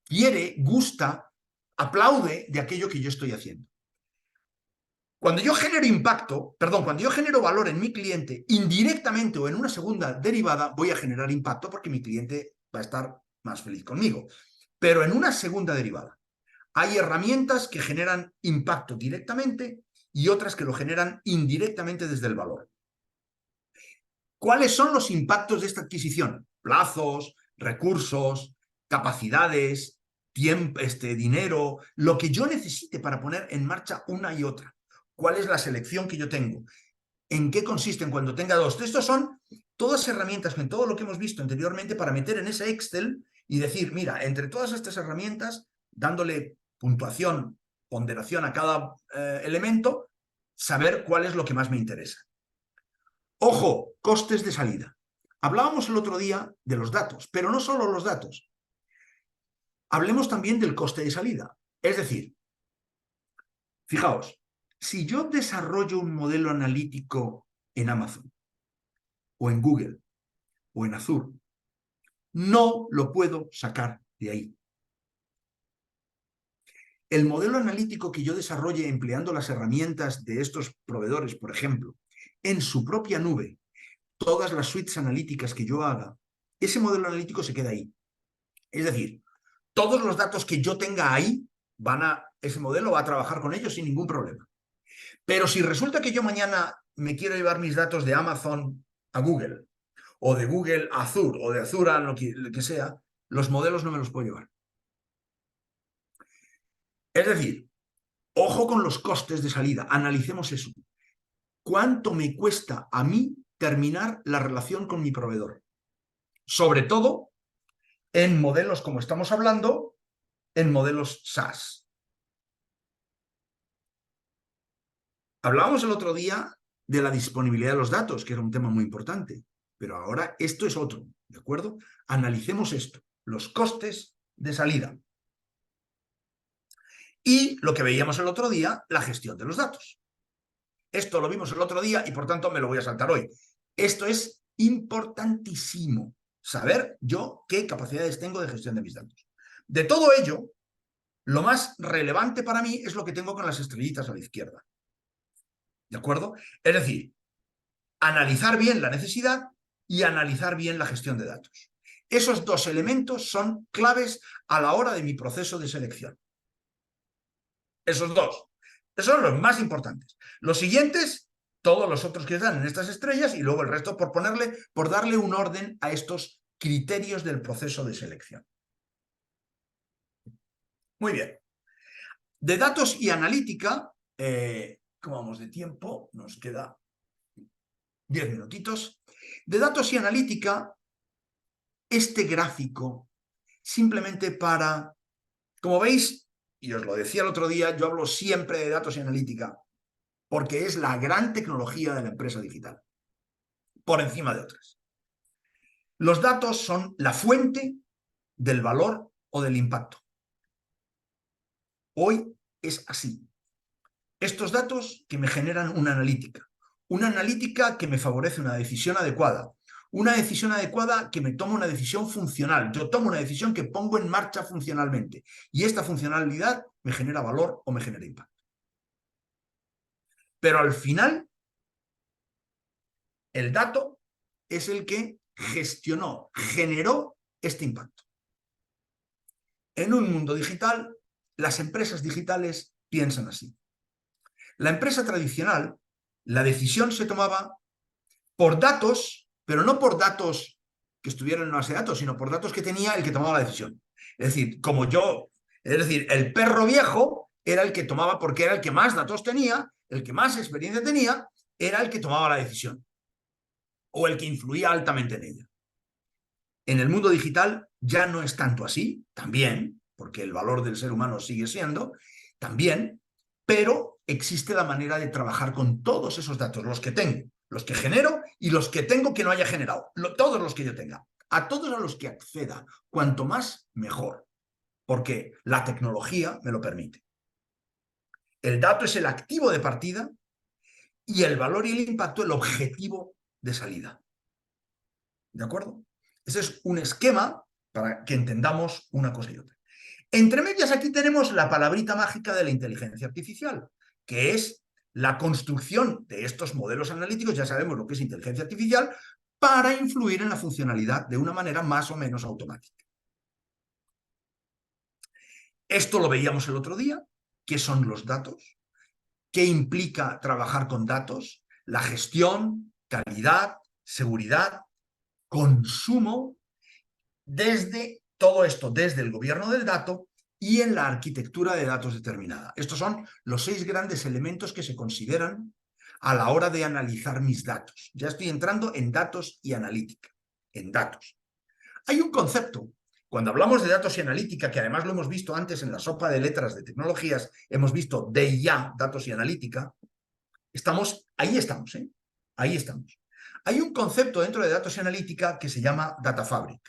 quiere, gusta, aplaude de aquello que yo estoy haciendo. Cuando yo genero valor en mi cliente, indirectamente o en una segunda derivada, voy a generar impacto porque mi cliente va a estar más feliz conmigo. Pero en una segunda derivada, hay herramientas que generan impacto directamente y otras que lo generan indirectamente desde el valor. ¿Cuáles son los impactos de esta adquisición? Plazos, recursos, capacidades, tiempo, dinero, lo que yo necesite para poner en marcha una y otra. ¿Cuál es la selección que yo tengo? ¿En qué consisten cuando tenga dos? Estos son todas herramientas, en todo lo que hemos visto anteriormente, para meter en ese Excel y decir, mira, entre todas estas herramientas, dándole puntuación, ponderación a cada elemento, saber cuál es lo que más me interesa. Ojo, costes de salida. Hablábamos el otro día de los datos, pero no solo los datos. Hablemos también del coste de salida. Es decir, fijaos, si yo desarrollo un modelo analítico en Amazon, o en Google, o en Azure, no lo puedo sacar de ahí. El modelo analítico que yo desarrolle empleando las herramientas de estos proveedores, por ejemplo, en su propia nube, todas las suites analíticas que yo haga, ese modelo analítico se queda ahí. Es decir, todos los datos que yo tenga ahí, ese modelo va a trabajar con ellos sin ningún problema. Pero si resulta que yo mañana me quiero llevar mis datos de Amazon a Google, o de Google a Azure, o de Azure a lo que sea, los modelos no me los puedo llevar. Es decir, ojo con los costes de salida, analicemos eso. ¿Cuánto me cuesta a mí terminar la relación con mi proveedor? Sobre todo en modelos, como estamos hablando, en modelos SaaS. Hablábamos el otro día de la disponibilidad de los datos, que era un tema muy importante, pero ahora esto es otro, ¿de acuerdo? Analicemos esto, los costes de salida. Y lo que veíamos el otro día, la gestión de los datos. Esto lo vimos el otro día y por tanto me lo voy a saltar hoy. Esto es importantísimo, saber yo qué capacidades tengo de gestión de mis datos. De todo ello, lo más relevante para mí es lo que tengo con las estrellitas a la izquierda. ¿De acuerdo? Es decir, analizar bien la necesidad y analizar bien la gestión de datos. Esos dos elementos son claves a la hora de mi proceso de selección. Esos dos. Esos son los más importantes. Los siguientes todos los otros que están en estas estrellas y luego el resto por darle un orden a estos criterios del proceso de selección. Muy bien. De datos y analítica, ¿cómo vamos de tiempo? Nos queda 10 minutitos. De datos y analítica, este gráfico, simplemente para, como veis, y os lo decía el otro día, yo hablo siempre de datos y analítica, porque es la gran tecnología de la empresa digital, por encima de otras. Los datos son la fuente del valor o del impacto. Hoy es así. Estos datos que me generan una analítica que me favorece una decisión adecuada que me toma una decisión funcional. Yo tomo una decisión que pongo en marcha funcionalmente y esta funcionalidad me genera valor o me genera impacto. Pero al final, el dato es el que generó este impacto. En un mundo digital, las empresas digitales piensan así. La empresa tradicional, la decisión se tomaba por datos, pero no por datos que estuvieran en una base de datos, sino por datos que tenía el que tomaba la decisión. Es decir, el perro viejo era el que tomaba, porque era el que más datos tenía, el que más experiencia tenía, era el que tomaba la decisión, o el que influía altamente en ella. En el mundo digital ya no es tanto así, también, porque el valor del ser humano sigue siendo, también, pero existe la manera de trabajar con todos esos datos, los que tengo, los que genero y los que tengo que no haya generado, todos los que yo tenga, a todos a los que acceda, cuanto más mejor, porque la tecnología me lo permite. El dato es el activo de partida y el valor y el impacto el objetivo de salida. ¿De acuerdo? Ese es un esquema para que entendamos una cosa y otra. Entre medias aquí tenemos la palabrita mágica de la inteligencia artificial, que es la construcción de estos modelos analíticos, ya sabemos lo que es inteligencia artificial, para influir en la funcionalidad de una manera más o menos automática. Esto lo veíamos el otro día. ¿Qué son los datos? ¿Qué implica trabajar con datos? La gestión, calidad, seguridad, consumo, desde todo esto, desde el gobierno del dato y en la arquitectura de datos determinada. Estos son los 6 grandes elementos que se consideran a la hora de analizar mis datos. Ya estoy entrando en datos y analítica, en datos. Hay un concepto, cuando hablamos de datos y analítica, que además lo hemos visto antes en la sopa de letras de tecnologías, hemos visto DIA, datos y analítica, ahí estamos, ¿eh? Ahí estamos. Hay un concepto dentro de datos y analítica que se llama Data Fabric.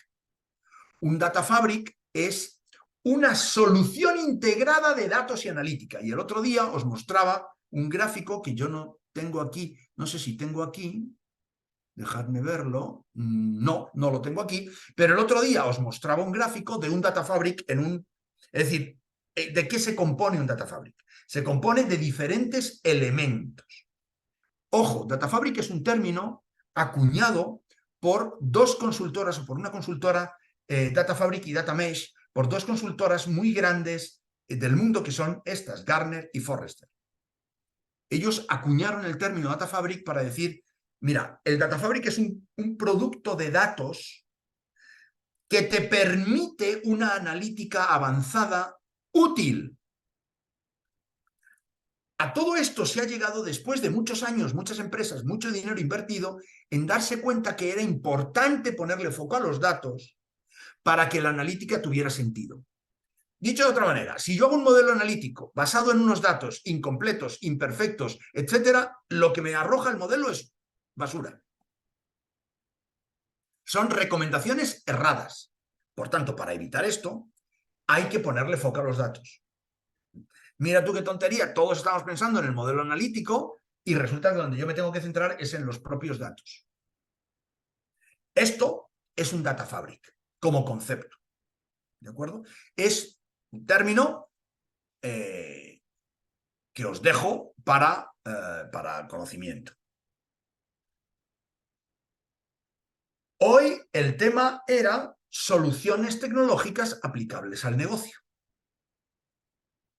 Un Data Fabric es una solución integrada de datos y analítica. Y el otro día os mostraba un gráfico que yo no tengo aquí, no sé si tengo aquí, dejadme verlo, no lo tengo aquí, pero el otro día os mostraba un gráfico de un Data Fabric es decir, ¿de qué se compone un Data Fabric? Se compone de diferentes elementos. Ojo, Data Fabric es un término acuñado por 2 consultoras o por una consultora, Data Fabric y Data Mesh, por 2 consultoras muy grandes del mundo que son estas, Gartner y Forrester. Ellos acuñaron el término Data Fabric para decir, mira, el Data Fabric es un producto de datos que te permite una analítica avanzada útil. A todo esto se ha llegado después de muchos años, muchas empresas, mucho dinero invertido en darse cuenta que era importante ponerle foco a los datos para que la analítica tuviera sentido. Dicho de otra manera, si yo hago un modelo analítico basado en unos datos incompletos, imperfectos, etcétera, lo que me arroja el modelo es basura. Son recomendaciones erradas. Por tanto, para evitar esto, hay que ponerle foco a los datos. Mira tú qué tontería, todos estamos pensando en el modelo analítico y resulta que donde yo me tengo que centrar es en los propios datos. Esto es un Data Fabric como concepto, ¿de acuerdo? Es un término que os dejo para conocimiento. Hoy el tema era soluciones tecnológicas aplicables al negocio.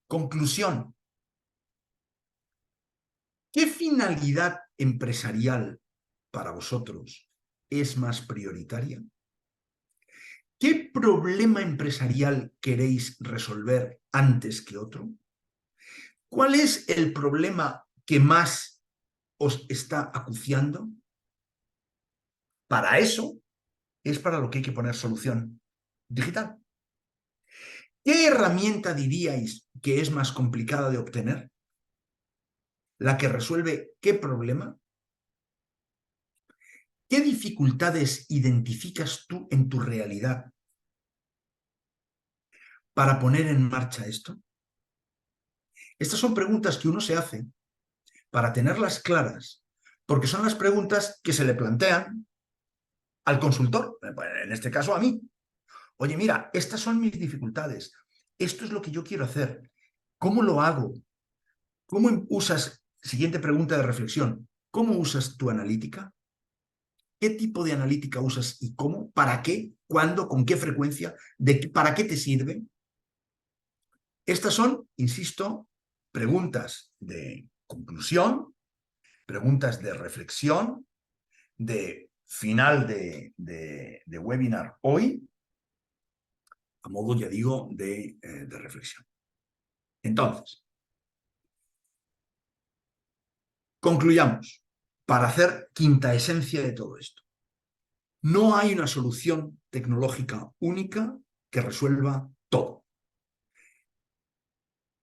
Conclusión. ¿Qué finalidad empresarial para vosotros es más prioritaria? ¿Qué problema empresarial queréis resolver antes que otro? ¿Cuál es el problema que más os está acuciando? Para eso es para lo que hay que poner solución digital. ¿Qué herramienta diríais que es más complicada de obtener? ¿La que resuelve qué problema? ¿Qué dificultades identificas tú en tu realidad para poner en marcha esto? Estas son preguntas que uno se hace para tenerlas claras, porque son las preguntas que se le plantean al consultor, en este caso a mí. Oye, mira, estas son mis dificultades, esto es lo que yo quiero hacer, ¿cómo lo hago? ¿Cómo usas, siguiente pregunta de reflexión, ¿cómo usas tu analítica? ¿Qué tipo de analítica usas y cómo? ¿Para qué? ¿Cuándo? ¿Con qué frecuencia? ¿Para qué te sirve? Estas son, insisto, preguntas de conclusión, preguntas de reflexión, de final de webinar hoy, a modo, ya digo, de reflexión. Entonces, concluyamos, para hacer quinta esencia de todo esto. No hay una solución tecnológica única que resuelva todo.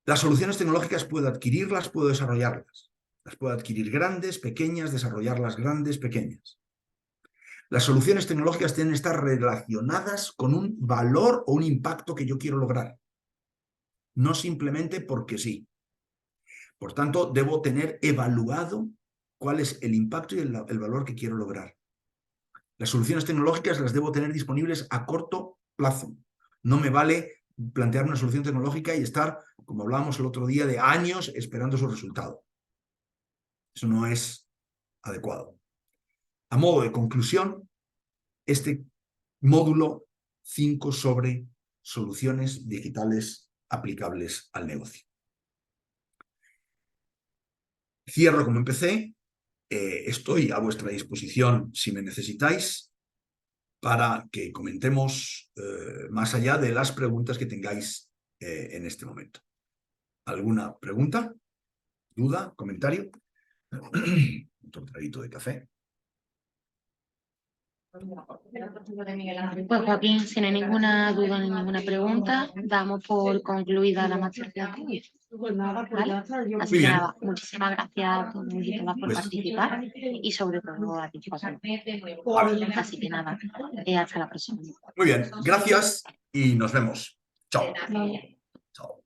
Las soluciones tecnológicas puedo adquirirlas, puedo desarrollarlas. Las puedo adquirir grandes, pequeñas, desarrollarlas grandes, pequeñas. Las soluciones tecnológicas tienen que estar relacionadas con un valor o un impacto que yo quiero lograr. No simplemente porque sí. Por tanto, debo tener evaluado cuál es el impacto y el valor que quiero lograr. Las soluciones tecnológicas las debo tener disponibles a corto plazo. No me vale plantear una solución tecnológica y estar, como hablábamos el otro día, de años esperando su resultado. Eso no es adecuado. A modo de conclusión, este módulo 5 sobre soluciones digitales aplicables al negocio. Cierro como empecé. Estoy a vuestra disposición si me necesitáis para que comentemos más allá de las preguntas que tengáis en este momento. ¿Alguna pregunta? ¿Duda? ¿Comentario? Otro traguito de café. Pues Joaquín, si no hay ninguna duda ni ninguna pregunta, damos por concluida la masterclass. ¿Vale? Así Muy que bien. nada, muchísimas gracias a todos y todas por Pues- participar y sobre todo a ti, Joaquín. Así que nada, hasta la próxima. Muy bien, gracias y nos vemos. Chao. Chao.